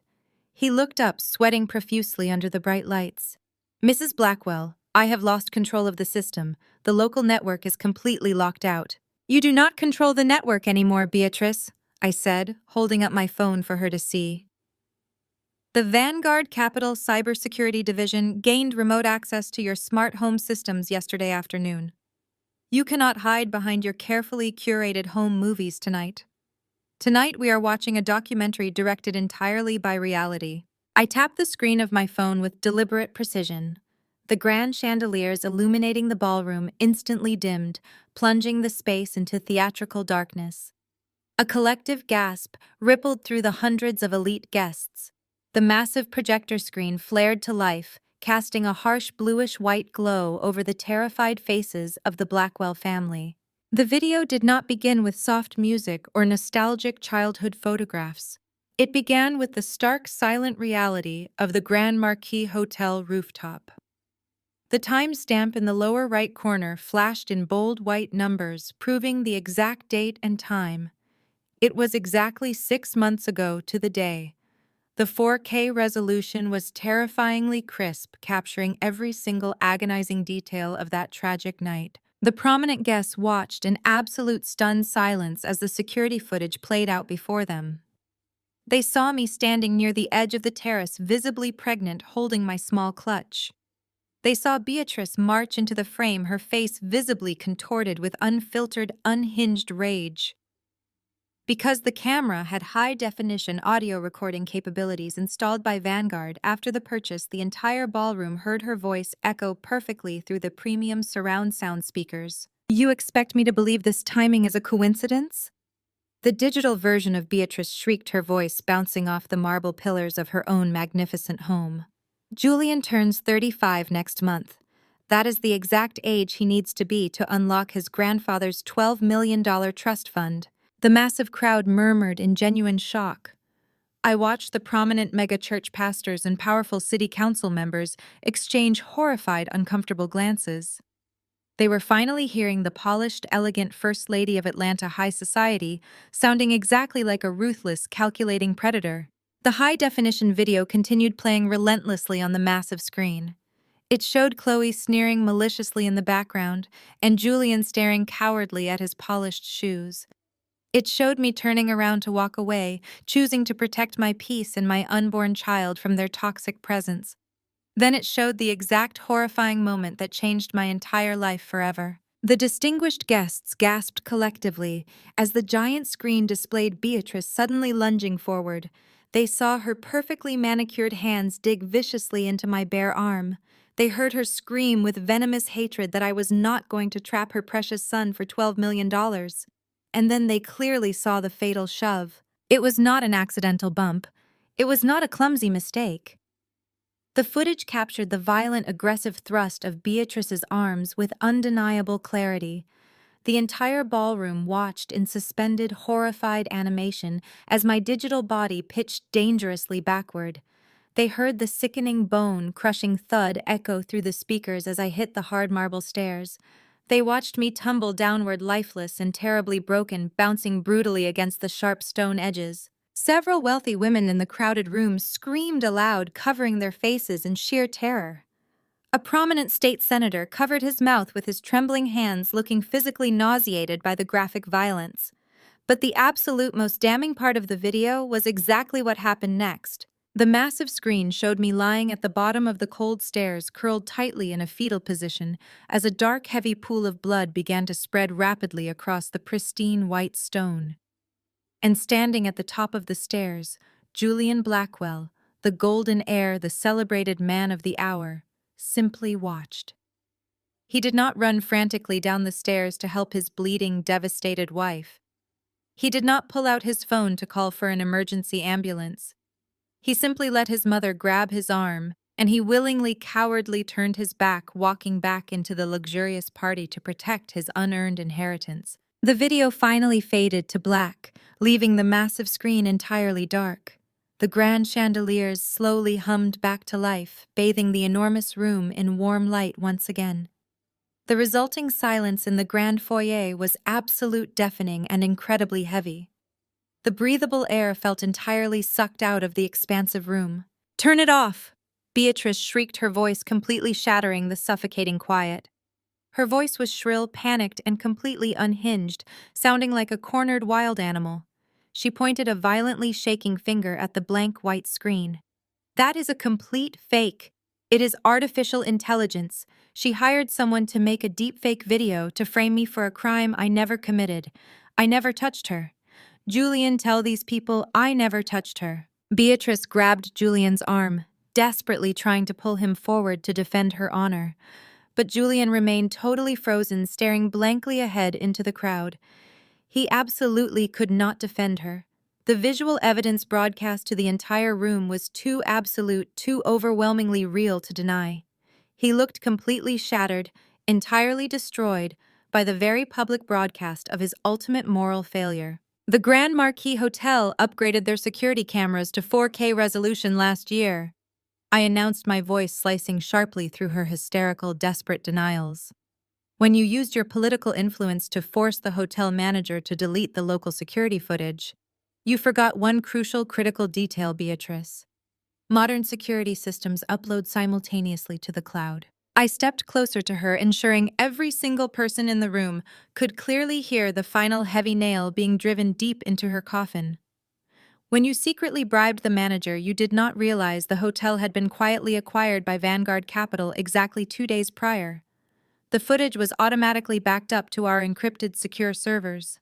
He looked up, sweating profusely under the bright lights. "Mrs. Blackwell, I have lost control of the system. The local network is completely locked out." "You do not control the network anymore, Beatrice," I said, holding up my phone for her to see. "The Vanguard Capital Cybersecurity Division gained remote access to your smart home systems yesterday afternoon. You cannot hide behind your carefully curated home movies tonight. Tonight we are watching a documentary directed entirely by reality." I tapped the screen of my phone with deliberate precision. The grand chandeliers illuminating the ballroom instantly dimmed, plunging the space into theatrical darkness. A collective gasp rippled through the hundreds of elite guests. The massive projector screen flared to life, casting a harsh bluish-white glow over the terrified faces of the Blackwell family. The video did not begin with soft music or nostalgic childhood photographs. It began with the stark, silent reality of the Grand Marquis Hotel rooftop. The timestamp in the lower right corner flashed in bold white numbers, proving the exact date and time. It was exactly 6 months ago to the day. The 4K resolution was terrifyingly crisp, capturing every single agonizing detail of that tragic night. The prominent guests watched in absolute stunned silence as the security footage played out before them. They saw me standing near the edge of the terrace, visibly pregnant, holding my small clutch. They saw Beatrice march into the frame, her face visibly contorted with unfiltered, unhinged rage. Because the camera had high-definition audio recording capabilities installed by Vanguard after the purchase, the entire ballroom heard her voice echo perfectly through the premium surround sound speakers. "You expect me to believe this timing is a coincidence?" The digital version of Beatrice shrieked, her voice bouncing off the marble pillars of her own magnificent home. Julian turns 35 next month. That is the exact age he needs to be to unlock his grandfather's $12 million trust fund. The massive crowd murmured in genuine shock. I watched the prominent megachurch pastors and powerful city council members exchange horrified, uncomfortable glances. They were finally hearing the polished, elegant First Lady of Atlanta high society sounding exactly like a ruthless, calculating predator. The high-definition video continued playing relentlessly on the massive screen. It showed Chloe sneering maliciously in the background and Julian staring cowardly at his polished shoes. It showed me turning around to walk away, choosing to protect my peace and my unborn child from their toxic presence. Then it showed the exact horrifying moment that changed my entire life forever. The distinguished guests gasped collectively as the giant screen displayed Beatrice suddenly lunging forward. They saw her perfectly manicured hands dig viciously into my bare arm. They heard her scream with venomous hatred that I was not going to trap her precious son for $12 million. And then they clearly saw the fatal shove. It was not an accidental bump. It was not a clumsy mistake. The footage captured the violent, aggressive thrust of Beatrice's arms with undeniable clarity. The entire ballroom watched in suspended, horrified animation as my digital body pitched dangerously backward. They heard the sickening bone-crushing thud echo through the speakers as I hit the hard marble stairs. They watched me tumble downward lifeless and terribly broken, bouncing brutally against the sharp stone edges. Several wealthy women in the crowded room screamed aloud, covering their faces in sheer terror. A prominent state senator covered his mouth with his trembling hands, looking physically nauseated by the graphic violence. But the absolute most damning part of the video was exactly what happened next. The massive screen showed me lying at the bottom of the cold stairs, curled tightly in a fetal position, as a dark, heavy pool of blood began to spread rapidly across the pristine white stone. And standing at the top of the stairs, Julian Blackwell, the golden heir, the celebrated man of the hour, simply watched. He did not run frantically down the stairs to help his bleeding, devastated wife. He did not pull out his phone to call for an emergency ambulance. He simply let his mother grab his arm, and he willingly, cowardly turned his back, walking back into the luxurious party to protect his unearned inheritance. The video finally faded to black, leaving the massive screen entirely dark. The grand chandeliers slowly hummed back to life, bathing the enormous room in warm light once again. The resulting silence in the grand foyer was absolute, deafening, and incredibly heavy. The breathable air felt entirely sucked out of the expansive room. "Turn it off!" Beatrice shrieked, her voice completely shattering the suffocating quiet. Her voice was shrill, panicked, and completely unhinged, sounding like a cornered wild animal. She pointed a violently shaking finger at the blank white screen. "That is a complete fake. It is artificial intelligence. She hired someone to make a deepfake video to frame me for a crime I never committed. I never touched her. Julian, tell these people I never touched her." Beatrice grabbed Julian's arm, desperately trying to pull him forward to defend her honor. But Julian remained totally frozen, staring blankly ahead into the crowd. He absolutely could not defend her. The visual evidence broadcast to the entire room was too absolute, too overwhelmingly real to deny. He looked completely shattered, entirely destroyed by the very public broadcast of his ultimate moral failure. The Grand Marquis Hotel upgraded their security cameras to 4K resolution last year. I announced, my voice slicing sharply through her hysterical, desperate denials. When you used your political influence to force the hotel manager to delete the local security footage, you forgot one crucial, critical detail, Beatrice. Modern security systems upload simultaneously to the cloud. I stepped closer to her, ensuring every single person in the room could clearly hear the final heavy nail being driven deep into her coffin. When you secretly bribed the manager, you did not realize the hotel had been quietly acquired by Vanguard Capital exactly 2 days prior. The footage was automatically backed up to our encrypted secure servers.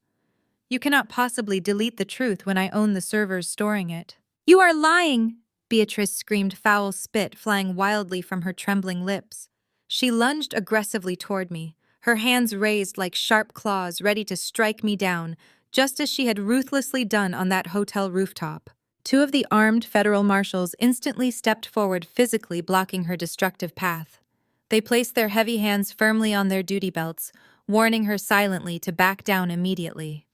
You cannot possibly delete the truth when I own the servers storing it. "You are lying!" Beatrice screamed, foul spit flying wildly from her trembling lips. She lunged aggressively toward me, her hands raised like sharp claws ready to strike me down, just as she had ruthlessly done on that hotel rooftop. Two of the armed federal marshals instantly stepped forward, physically blocking her destructive path. They placed their heavy hands firmly on their duty belts, warning her silently to back down immediately.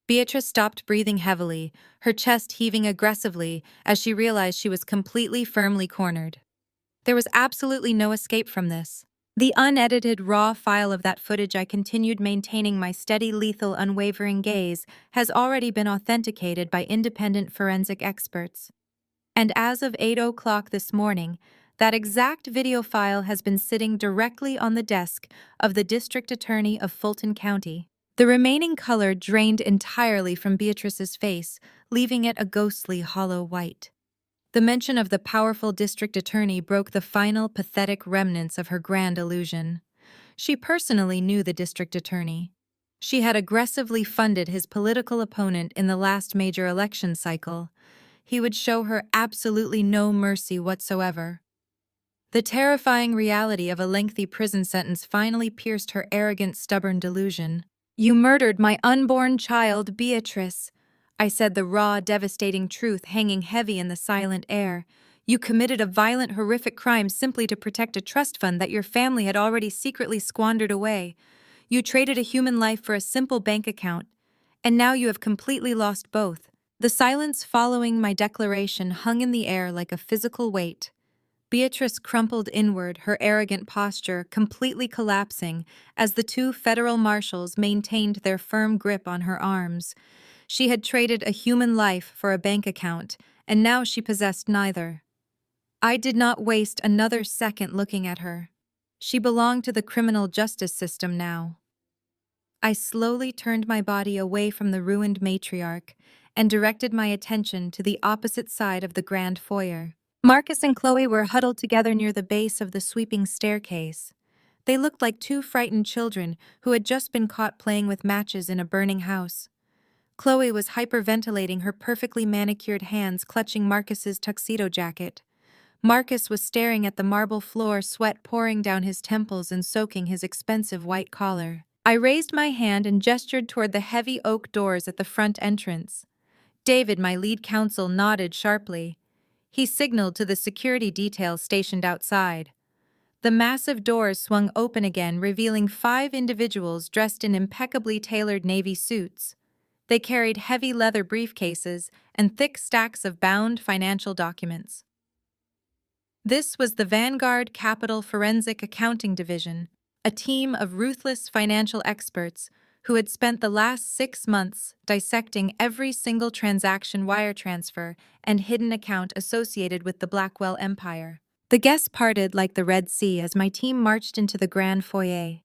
Beatrice stopped breathing heavily, her chest heaving aggressively as she realized she was completely firmly cornered. There was absolutely no escape from this. The unedited, raw file of that footage I continued maintaining my steady, lethal, unwavering gaze has already been authenticated by independent forensic experts. And as of 8 o'clock this morning, that exact video file has been sitting directly on the desk of the District Attorney of Fulton County. The remaining color drained entirely from Beatrice's face, leaving it a ghostly, hollow white. The mention of the powerful district attorney broke the final, pathetic remnants of her grand illusion. She personally knew the district attorney. She had aggressively funded his political opponent in the last major election cycle. He would show her absolutely no mercy whatsoever. The terrifying reality of a lengthy prison sentence finally pierced her arrogant, stubborn delusion. "You murdered my unborn child, Beatrice," I said, the raw, devastating truth hanging heavy in the silent air. "You committed a violent, horrific crime simply to protect a trust fund that your family had already secretly squandered away. You traded a human life for a simple bank account, and now you have completely lost both." The silence following my declaration hung in the air like a physical weight. Beatrice crumpled inward, her arrogant posture completely collapsing as the two federal marshals maintained their firm grip on her arms. She had traded a human life for a bank account, and now she possessed neither. I did not waste another second looking at her. She belonged to the criminal justice system now. I slowly turned my body away from the ruined matriarch and directed my attention to the opposite side of the grand foyer. Marcus and Chloe were huddled together near the base of the sweeping staircase. They looked like two frightened children who had just been caught playing with matches in a burning house. Chloe was hyperventilating, her perfectly manicured hands clutching Marcus's tuxedo jacket. Marcus was staring at the marble floor, sweat pouring down his temples and soaking his expensive white collar. I raised my hand and gestured toward the heavy oak doors at the front entrance. David, my lead counsel, nodded sharply. He signaled to the security detail stationed outside. The massive doors swung open again, revealing 5 individuals dressed in impeccably tailored navy suits. They carried heavy leather briefcases and thick stacks of bound financial documents. This was the Vanguard Capital Forensic Accounting Division, a team of ruthless financial experts who had spent the last 6 months dissecting every single transaction, wire transfer, and hidden account associated with the Blackwell Empire. The guests parted like the Red Sea as my team marched into the grand foyer.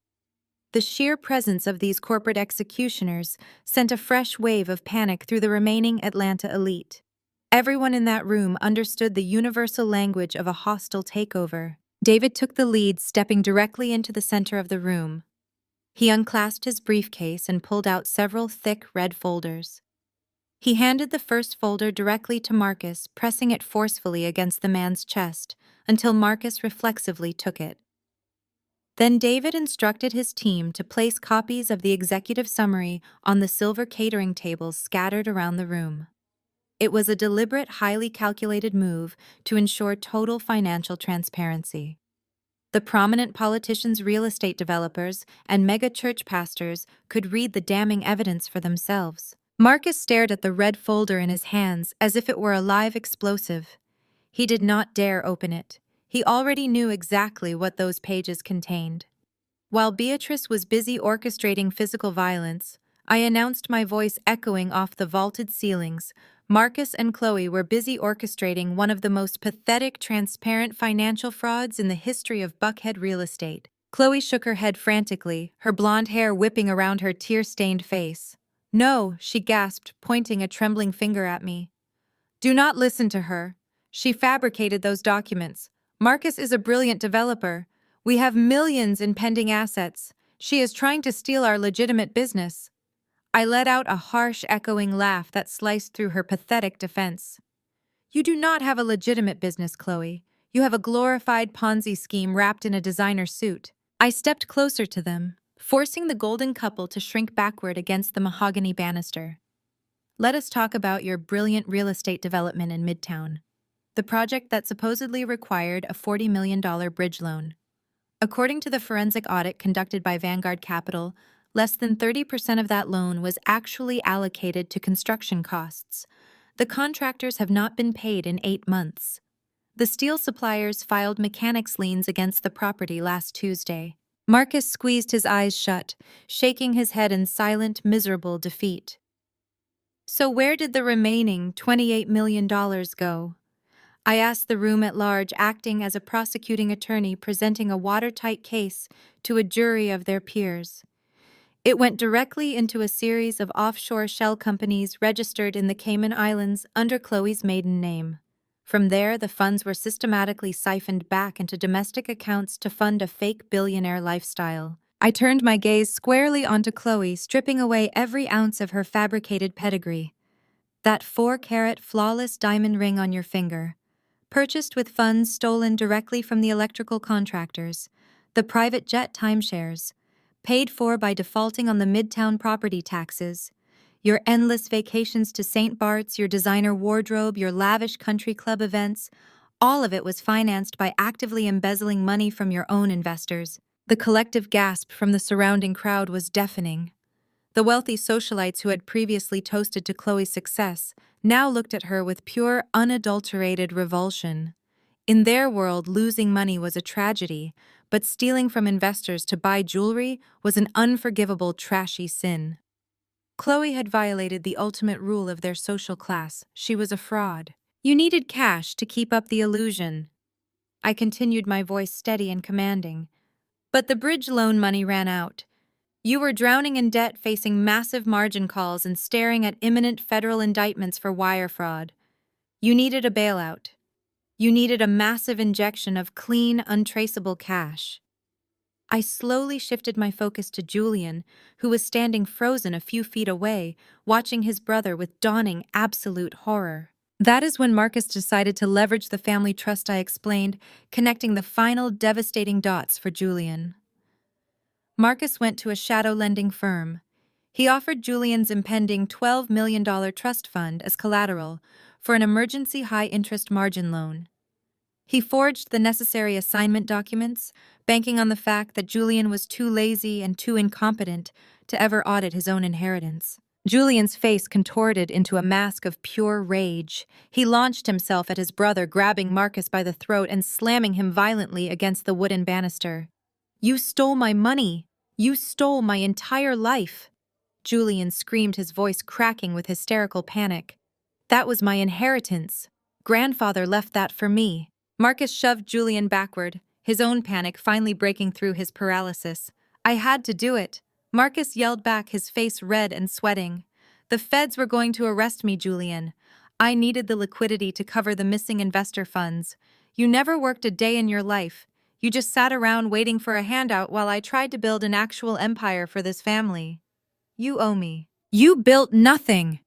The sheer presence of these corporate executioners sent a fresh wave of panic through the remaining Atlanta elite. Everyone in that room understood the universal language of a hostile takeover. David took the lead, stepping directly into the center of the room. He unclasped his briefcase and pulled out several thick red folders. He handed the first folder directly to Marcus, pressing it forcefully against the man's chest until Marcus reflexively took it. Then David instructed his team to place copies of the executive summary on the silver catering tables scattered around the room. It was a deliberate, highly calculated move to ensure total financial transparency. The prominent politicians, real estate developers, and mega-church pastors could read the damning evidence for themselves. Marcus stared at the red folder in his hands as if it were a live explosive. He did not dare open it. He already knew exactly what those pages contained. While Beatrice was busy orchestrating physical violence, I announced, my voice echoing off the vaulted ceilings. Marcus and Chloe were busy orchestrating one of the most pathetic, transparent financial frauds in the history of Buckhead real estate. Chloe shook her head frantically, her blonde hair whipping around her tear-stained face. "No," she gasped, pointing a trembling finger at me. "Do not listen to her. She fabricated those documents. Marcus is a brilliant developer. We have millions in pending assets. She is trying to steal our legitimate business." I let out a harsh, echoing laugh that sliced through her pathetic defense. "You do not have a legitimate business, Chloe. You have a glorified Ponzi scheme wrapped in a designer suit." I stepped closer to them, forcing the golden couple to shrink backward against the mahogany banister. Let us talk about your brilliant real estate development in Midtown, the project that supposedly required a $40 million bridge loan. According to the forensic audit conducted by Vanguard Capital, less than 30% of that loan was actually allocated to construction costs. The contractors have not been paid in 8 months. The steel suppliers filed mechanics liens against the property last Tuesday. Marcus squeezed his eyes shut, shaking his head in silent, miserable defeat. So where did the remaining $28 million go? I asked the room at large, acting as a prosecuting attorney presenting a watertight case to a jury of their peers. It went directly into a series of offshore shell companies registered in the Cayman Islands under Chloe's maiden name. From there, the funds were systematically siphoned back into domestic accounts to fund a fake billionaire lifestyle. I turned my gaze squarely onto Chloe, stripping away every ounce of her fabricated pedigree. That 4-carat flawless diamond ring on your finger, purchased with funds stolen directly from the electrical contractors, the private jet timeshares, paid for by defaulting on the Midtown property taxes, your endless vacations to St. Bart's, your designer wardrobe, your lavish country club events, all of it was financed by actively embezzling money from your own investors. The collective gasp from the surrounding crowd was deafening. The wealthy socialites who had previously toasted to Chloe's success now looked at her with pure, unadulterated revulsion. In their world, losing money was a tragedy, but stealing from investors to buy jewelry was an unforgivable, trashy sin. Chloe had violated the ultimate rule of their social class. She was a fraud. You needed cash to keep up the illusion. I continued, my voice steady and commanding. But the bridge loan money ran out. You were drowning in debt, facing massive margin calls and staring at imminent federal indictments for wire fraud. You needed a bailout. You needed a massive injection of clean, untraceable cash. I slowly shifted my focus to Julian, who was standing frozen a few feet away, watching his brother with dawning absolute horror. That is when Marcus decided to leverage the family trust I explained, connecting the final devastating dots for Julian. Marcus went to a shadow lending firm. He offered Julian's impending $12 million trust fund as collateral for an emergency high-interest margin loan. He forged the necessary assignment documents, banking on the fact that Julian was too lazy and too incompetent to ever audit his own inheritance. Julian's face contorted into a mask of pure rage. He launched himself at his brother, grabbing Marcus by the throat and slamming him violently against the wooden banister. "You stole my money! You stole my entire life!" Julian screamed, his voice cracking with hysterical panic. "That was my inheritance. Grandfather left that for me." Marcus shoved Julian backward, his own panic finally breaking through his paralysis. "I had to do it." Marcus yelled back, his face red and sweating. "The feds were going to arrest me, Julian. I needed the liquidity to cover the missing investor funds. You never worked a day in your life. You just sat around waiting for a handout while I tried to build an actual empire for this family. You owe me." "You built nothing!"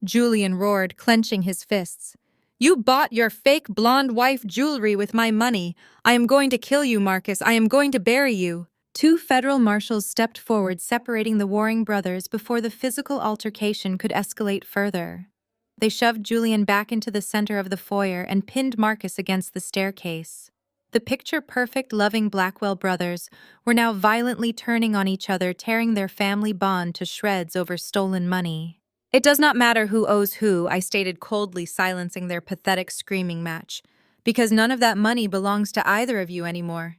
Julian roared, clenching his fists. "You bought your fake blonde wife jewelry with my money. I am going to kill you, Marcus. I am going to bury you." Two federal marshals stepped forward, separating the warring brothers before the physical altercation could escalate further. They shoved Julian back into the center of the foyer and pinned Marcus against the staircase. The picture-perfect, loving Blackwell brothers were now violently turning on each other, tearing their family bond to shreds over stolen money. "It does not matter who owes who," I stated coldly, silencing their pathetic screaming match, "because none of that money belongs to either of you anymore."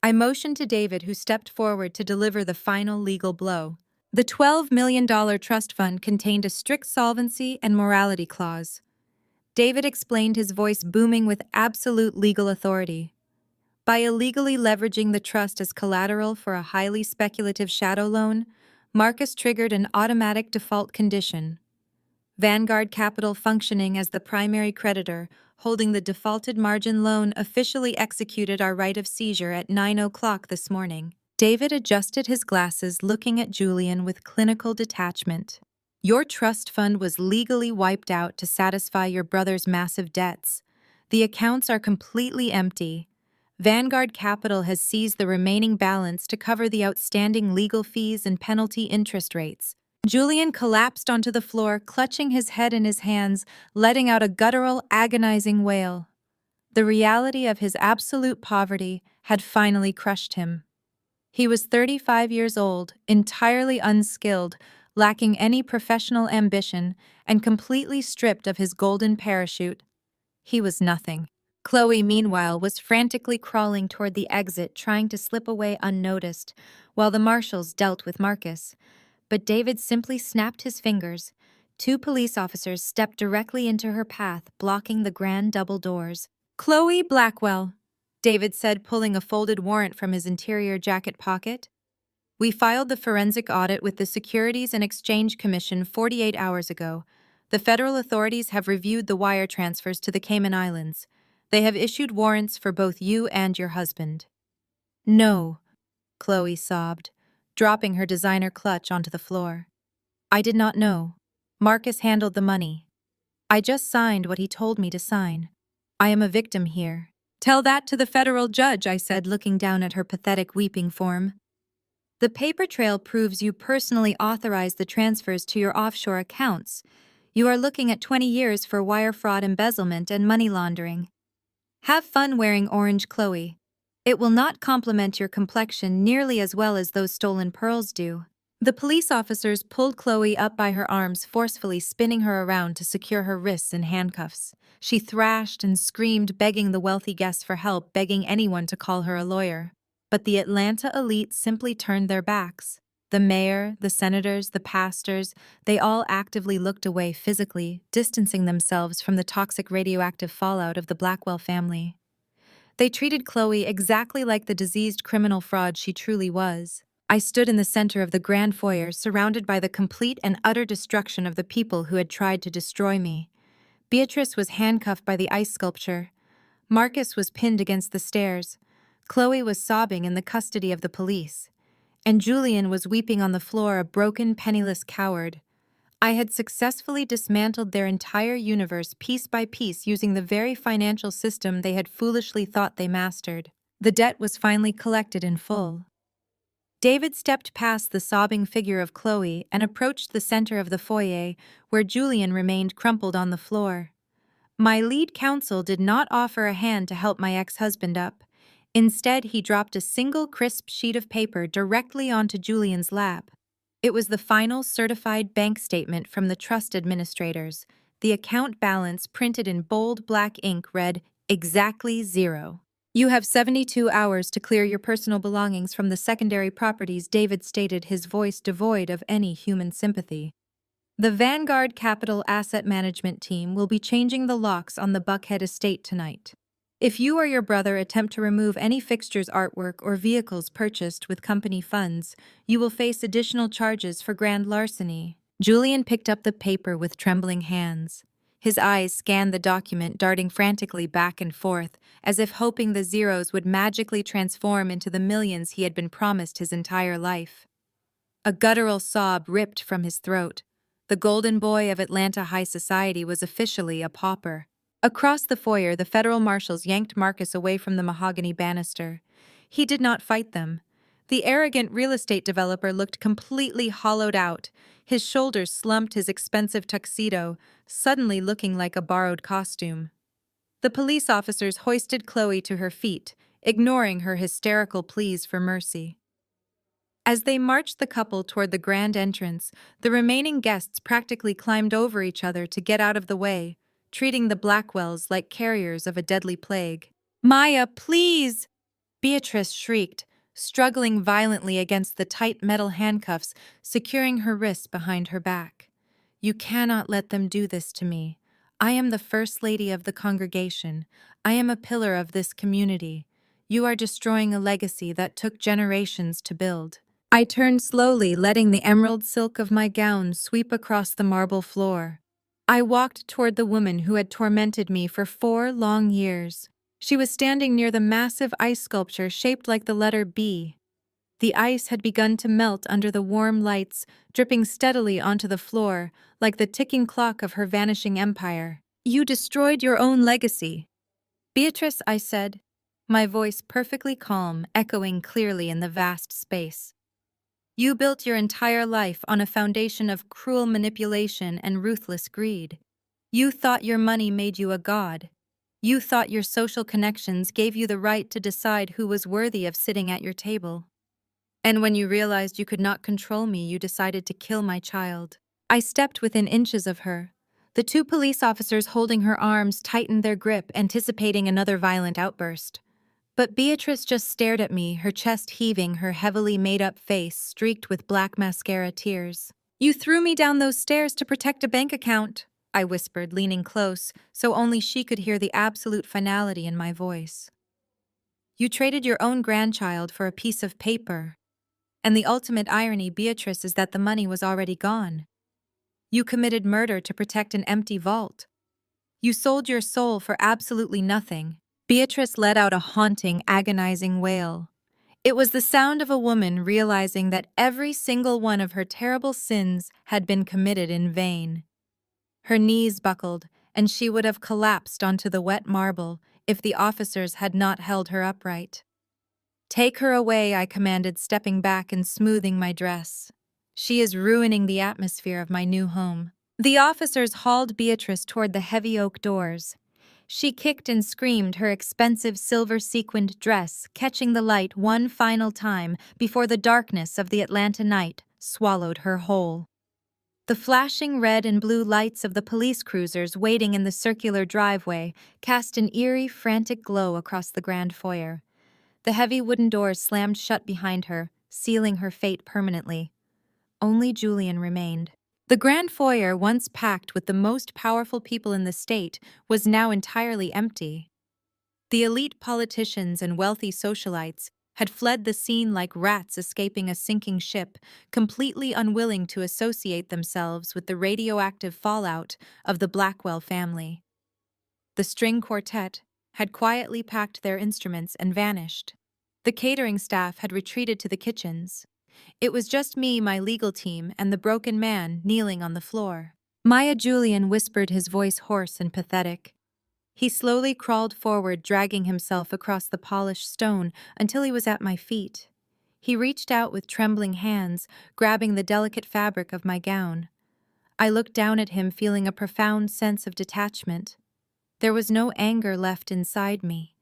I motioned to David, who stepped forward to deliver the final legal blow. The $12 million trust fund contained a strict solvency and morality clause. David explained, his voice booming with absolute legal authority. By illegally leveraging the trust as collateral for a highly speculative shadow loan, Marcus triggered an automatic default condition. Vanguard Capital, functioning as the primary creditor, holding the defaulted margin loan, officially executed our right of seizure at 9 o'clock this morning. David adjusted his glasses, looking at Julian with clinical detachment. "Your trust fund was legally wiped out to satisfy your brother's massive debts. The accounts are completely empty. Vanguard Capital has seized the remaining balance to cover the outstanding legal fees and penalty interest rates. Julian collapsed onto the floor, clutching his head in his hands, letting out a guttural, agonizing wail. The reality of his absolute poverty had finally crushed him. He was 35 years old, entirely unskilled, lacking any professional ambition, and completely stripped of his golden parachute. He was nothing. Chloe, meanwhile, was frantically crawling toward the exit, trying to slip away unnoticed, while the marshals dealt with Marcus. But David simply snapped his fingers. Two police officers stepped directly into her path, blocking the grand double doors. "Chloe Blackwell," David said, pulling a folded warrant from his interior jacket pocket. "We filed the forensic audit with the Securities and Exchange Commission 48 hours ago. The federal authorities have reviewed the wire transfers to the Cayman Islands. They have issued warrants for both you and your husband." "No," Chloe sobbed, dropping her designer clutch onto the floor. "I did not know. Marcus handled the money. I just signed what he told me to sign. I am a victim here." "Tell that to the federal judge," I said, looking down at her pathetic weeping form. "The paper trail proves you personally authorized the transfers to your offshore accounts. You are looking at 20 years for wire fraud, embezzlement, and money laundering. Have fun wearing orange, Chloe. It will not complement your complexion nearly as well as those stolen pearls do." The police officers pulled Chloe up by her arms, forcefully spinning her around to secure her wrists in handcuffs. She thrashed and screamed, begging the wealthy guests for help, begging anyone to call her a lawyer. But the Atlanta elite simply turned their backs. The mayor, the senators, the pastors, they all actively looked away physically, distancing themselves from the toxic radioactive fallout of the Blackwell family. They treated Chloe exactly like the diseased criminal fraud she truly was. I stood in the center of the grand foyer, surrounded by the complete and utter destruction of the people who had tried to destroy me. Beatrice was handcuffed by the ice sculpture. Marcus was pinned against the stairs. Chloe was sobbing in the custody of the police. And Julian was weeping on the floor, a broken, penniless coward. I had successfully dismantled their entire universe piece by piece using the very financial system they had foolishly thought they mastered. The debt was finally collected in full. David stepped past the sobbing figure of Chloe and approached the center of the foyer, where Julian remained crumpled on the floor. My lead counsel did not offer a hand to help my ex-husband up. Instead, he dropped a single crisp sheet of paper directly onto Julian's lap. It was the final certified bank statement from the trust administrators. The account balance, printed in bold black ink, read, "Exactly zero. You have 72 hours to clear your personal belongings from the secondary properties," David stated, his voice devoid of any human sympathy. "The Vanguard Capital Asset Management team will be changing the locks on the Buckhead estate tonight. If you or your brother attempt to remove any fixtures, artwork, or vehicles purchased with company funds, you will face additional charges for grand larceny." Julian picked up the paper with trembling hands. His eyes scanned the document, darting frantically back and forth, as if hoping the zeros would magically transform into the millions he had been promised his entire life. A guttural sob ripped from his throat. The golden boy of Atlanta high society was officially a pauper. Across the foyer, the federal marshals yanked Marcus away from the mahogany banister. He did not fight them. The arrogant real estate developer looked completely hollowed out. His shoulders slumped, his expensive tuxedo suddenly looking like a borrowed costume. The police officers hoisted Chloe to her feet, ignoring her hysterical pleas for mercy. As they marched the couple toward the grand entrance, the remaining guests practically climbed over each other to get out of the way, treating the Blackwells like carriers of a deadly plague. "Maya, please!" Beatrice shrieked, struggling violently against the tight metal handcuffs securing her wrists behind her back. "You cannot let them do this to me. I am the First Lady of the congregation. I am a pillar of this community. You are destroying a legacy that took generations to build." I turned slowly, letting the emerald silk of my gown sweep across the marble floor. I walked toward the woman who had tormented me for 4 long years. She was standing near the massive ice sculpture shaped like the letter B. The ice had begun to melt under the warm lights, dripping steadily onto the floor, like the ticking clock of her vanishing empire. "You destroyed your own legacy." "Beatrice," I said, my voice perfectly calm, echoing clearly in the vast space. You built your entire life on a foundation of cruel manipulation and ruthless greed. You thought your money made you a god. You thought your social connections gave you the right to decide who was worthy of sitting at your table. And when you realized you could not control me, you decided to kill my child. I stepped within inches of her. The two police officers holding her arms tightened their grip, anticipating another violent outburst. But Beatrice just stared at me, her chest heaving, her heavily made-up face streaked with black mascara tears. "You threw me down those stairs to protect a bank account," I whispered, leaning close, so only she could hear the absolute finality in my voice. "You traded your own grandchild for a piece of paper. And the ultimate irony, Beatrice, is that the money was already gone. You committed murder to protect an empty vault. You sold your soul for absolutely nothing." Beatrice let out a haunting, agonizing wail. It was the sound of a woman realizing that every single one of her terrible sins had been committed in vain. Her knees buckled, and she would have collapsed onto the wet marble if the officers had not held her upright. "Take her away," I commanded, stepping back and smoothing my dress. "She is ruining the atmosphere of my new home." The officers hauled Beatrice toward the heavy oak doors. She kicked and screamed, her expensive silver-sequined dress catching the light one final time before the darkness of the Atlanta night swallowed her whole. The flashing red and blue lights of the police cruisers waiting in the circular driveway cast an eerie, frantic glow across the grand foyer. The heavy wooden doors slammed shut behind her, sealing her fate permanently. Only Julian remained. The grand foyer, once packed with the most powerful people in the state, was now entirely empty. The elite politicians and wealthy socialites had fled the scene like rats escaping a sinking ship, completely unwilling to associate themselves with the radioactive fallout of the Blackwell family. The string quartet had quietly packed their instruments and vanished. The catering staff had retreated to the kitchens. It was just me, my legal team, and the broken man kneeling on the floor. Julian whispered, his voice hoarse and pathetic. He slowly crawled forward, dragging himself across the polished stone until he was at my feet. He reached out with trembling hands, grabbing the delicate fabric of my gown. I looked down at him, feeling a profound sense of detachment. There was no anger left inside me.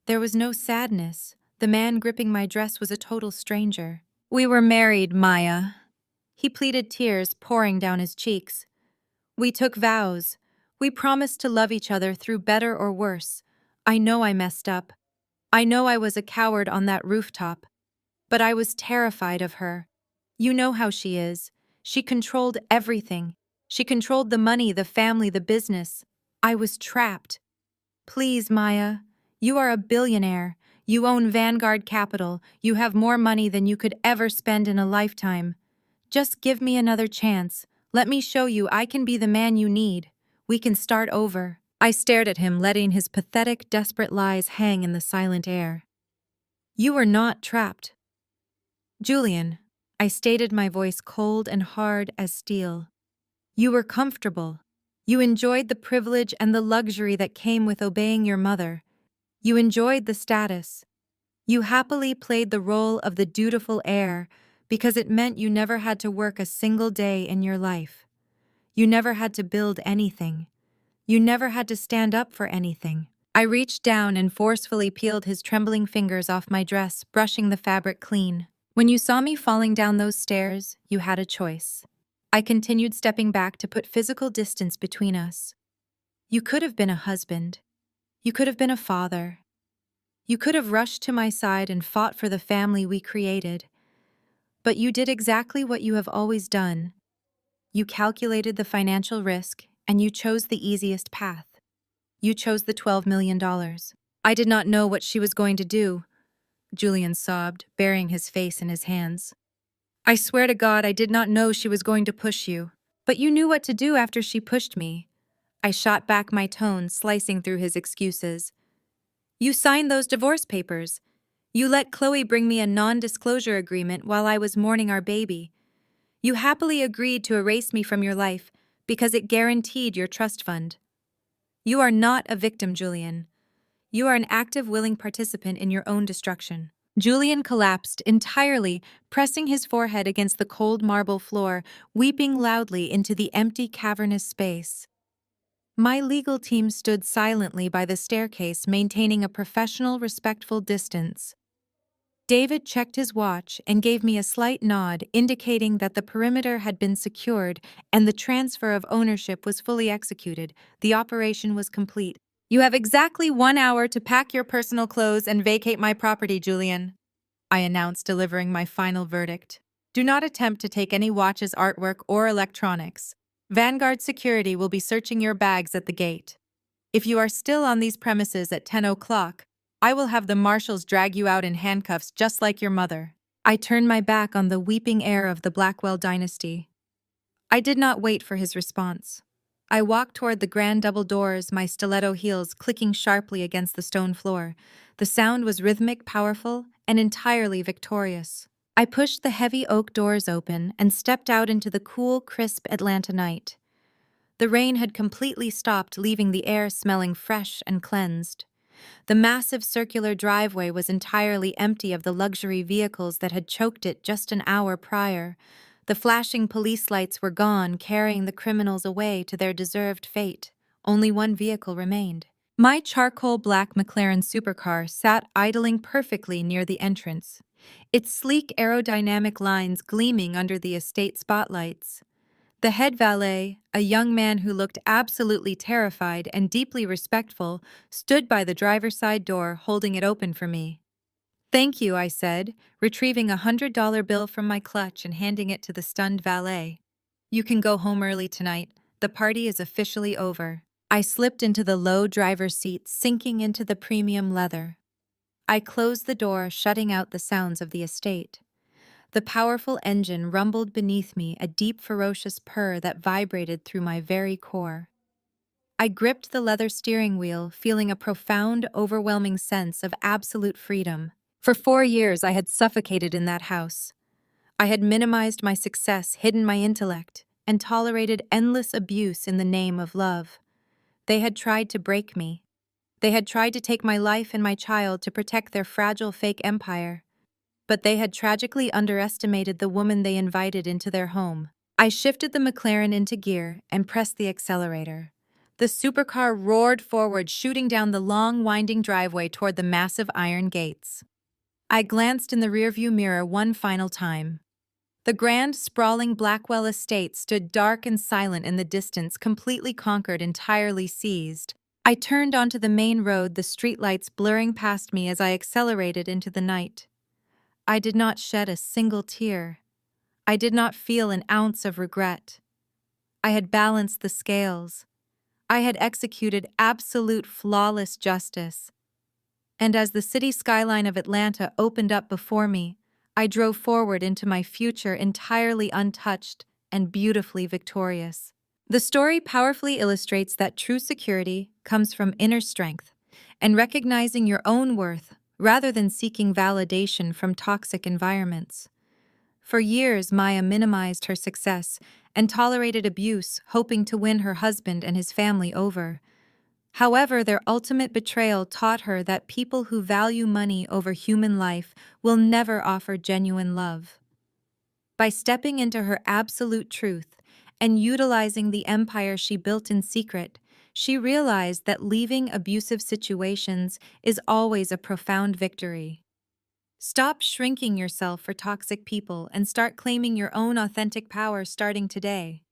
There was no sadness. The man gripping my dress was a total stranger. "We were married, Maya." He pleaded, tears pouring down his cheeks. "We took vows. We promised to love each other through better or worse. I know I messed up. I know I was a coward on that rooftop. But I was terrified of her. You know how she is. She controlled everything. She controlled the money, the family, the business. I was trapped. Please, Maya. You are a billionaire. You own Vanguard Capital. You have more money than you could ever spend in a lifetime. Just give me another chance. Let me show you I can be the man you need. We can start over." I stared at him, letting his pathetic, desperate lies hang in the silent air. "You were not trapped, Julian," I stated, my voice cold and hard as steel. "You were comfortable. You enjoyed the privilege and the luxury that came with obeying your mother. You enjoyed the status. You happily played the role of the dutiful heir because it meant you never had to work a single day in your life. You never had to build anything. You never had to stand up for anything." I reached down and forcefully peeled his trembling fingers off my dress, brushing the fabric clean. "When you saw me falling down those stairs, you had a choice." I continued, stepping back to put physical distance between us. "You could have been a husband. You could have been a father. You could have rushed to my side and fought for the family we created. But you did exactly what you have always done. You calculated the financial risk, and you chose the easiest path. You chose the $12 million. I did not know what she was going to do," Julian sobbed, burying his face in his hands. "I swear to God, I did not know she was going to push you. But you knew what to do after she pushed me." I shot back, my tone slicing through his excuses. "You signed those divorce papers. You let Chloe bring me a non-disclosure agreement while I was mourning our baby. You happily agreed to erase me from your life because it guaranteed your trust fund. You are not a victim, Julian. You are an active, willing participant in your own destruction." Julian collapsed entirely, pressing his forehead against the cold marble floor, weeping loudly into the empty, cavernous space. My legal team stood silently by the staircase, maintaining a professional, respectful distance. David checked his watch and gave me a slight nod, indicating that the perimeter had been secured and the transfer of ownership was fully executed. The operation was complete. You have exactly 1 hour to pack your personal clothes and vacate my property, Julian, I announced, delivering my final verdict. Do not attempt to take any watches, artwork, or electronics. Vanguard Security will be searching your bags at the gate. If you are still on these premises at 10 o'clock, I will have the marshals drag you out in handcuffs just like your mother. I turned my back on the weeping heir of the Blackwell dynasty. I did not wait for his response. I walked toward the grand double doors, my stiletto heels clicking sharply against the stone floor. The sound was rhythmic, powerful, and entirely victorious. I pushed the heavy oak doors open and stepped out into the cool, crisp Atlanta night. The rain had completely stopped, leaving the air smelling fresh and cleansed. The massive circular driveway was entirely empty of the luxury vehicles that had choked it just an hour prior. The flashing police lights were gone, carrying the criminals away to their deserved fate. Only one vehicle remained. My charcoal black McLaren supercar sat idling perfectly near the entrance, its sleek aerodynamic lines gleaming under the estate spotlights. The head valet, a young man who looked absolutely terrified and deeply respectful, stood by the driver's side door, holding it open for me. Thank you, I said, retrieving $100 bill from my clutch and handing it to the stunned valet. You can go home early tonight. The party is officially over. I slipped into the low driver's seat, sinking into the premium leather. I closed the door, shutting out the sounds of the estate. The powerful engine rumbled beneath me, a deep, ferocious purr that vibrated through my very core. I gripped the leather steering wheel, feeling a profound, overwhelming sense of absolute freedom. For 4 years, I had suffocated in that house. I had minimized my success, hidden my intellect, and tolerated endless abuse in the name of love. They had tried to break me. They had tried to take my life and my child to protect their fragile fake empire. But they had tragically underestimated the woman they invited into their home. I shifted the McLaren into gear and pressed the accelerator. The supercar roared forward, shooting down the long, winding driveway toward the massive iron gates. I glanced in the rearview mirror one final time. The grand, sprawling Blackwell estate stood dark and silent in the distance, completely conquered, entirely seized. I turned onto the main road, the streetlights blurring past me as I accelerated into the night. I did not shed a single tear. I did not feel an ounce of regret. I had balanced the scales. I had executed absolute, flawless justice. And as the city skyline of Atlanta opened up before me, I drove forward into my future entirely untouched and beautifully victorious. The story powerfully illustrates that true security comes from inner strength and recognizing your own worth rather than seeking validation from toxic environments. For years, Maya minimized her success and tolerated abuse, hoping to win her husband and his family over. However, their ultimate betrayal taught her that people who value money over human life will never offer genuine love. By stepping into her absolute truth and utilizing the empire she built in secret, she realized that leaving abusive situations is always a profound victory. Stop shrinking yourself for toxic people and start claiming your own authentic power starting today.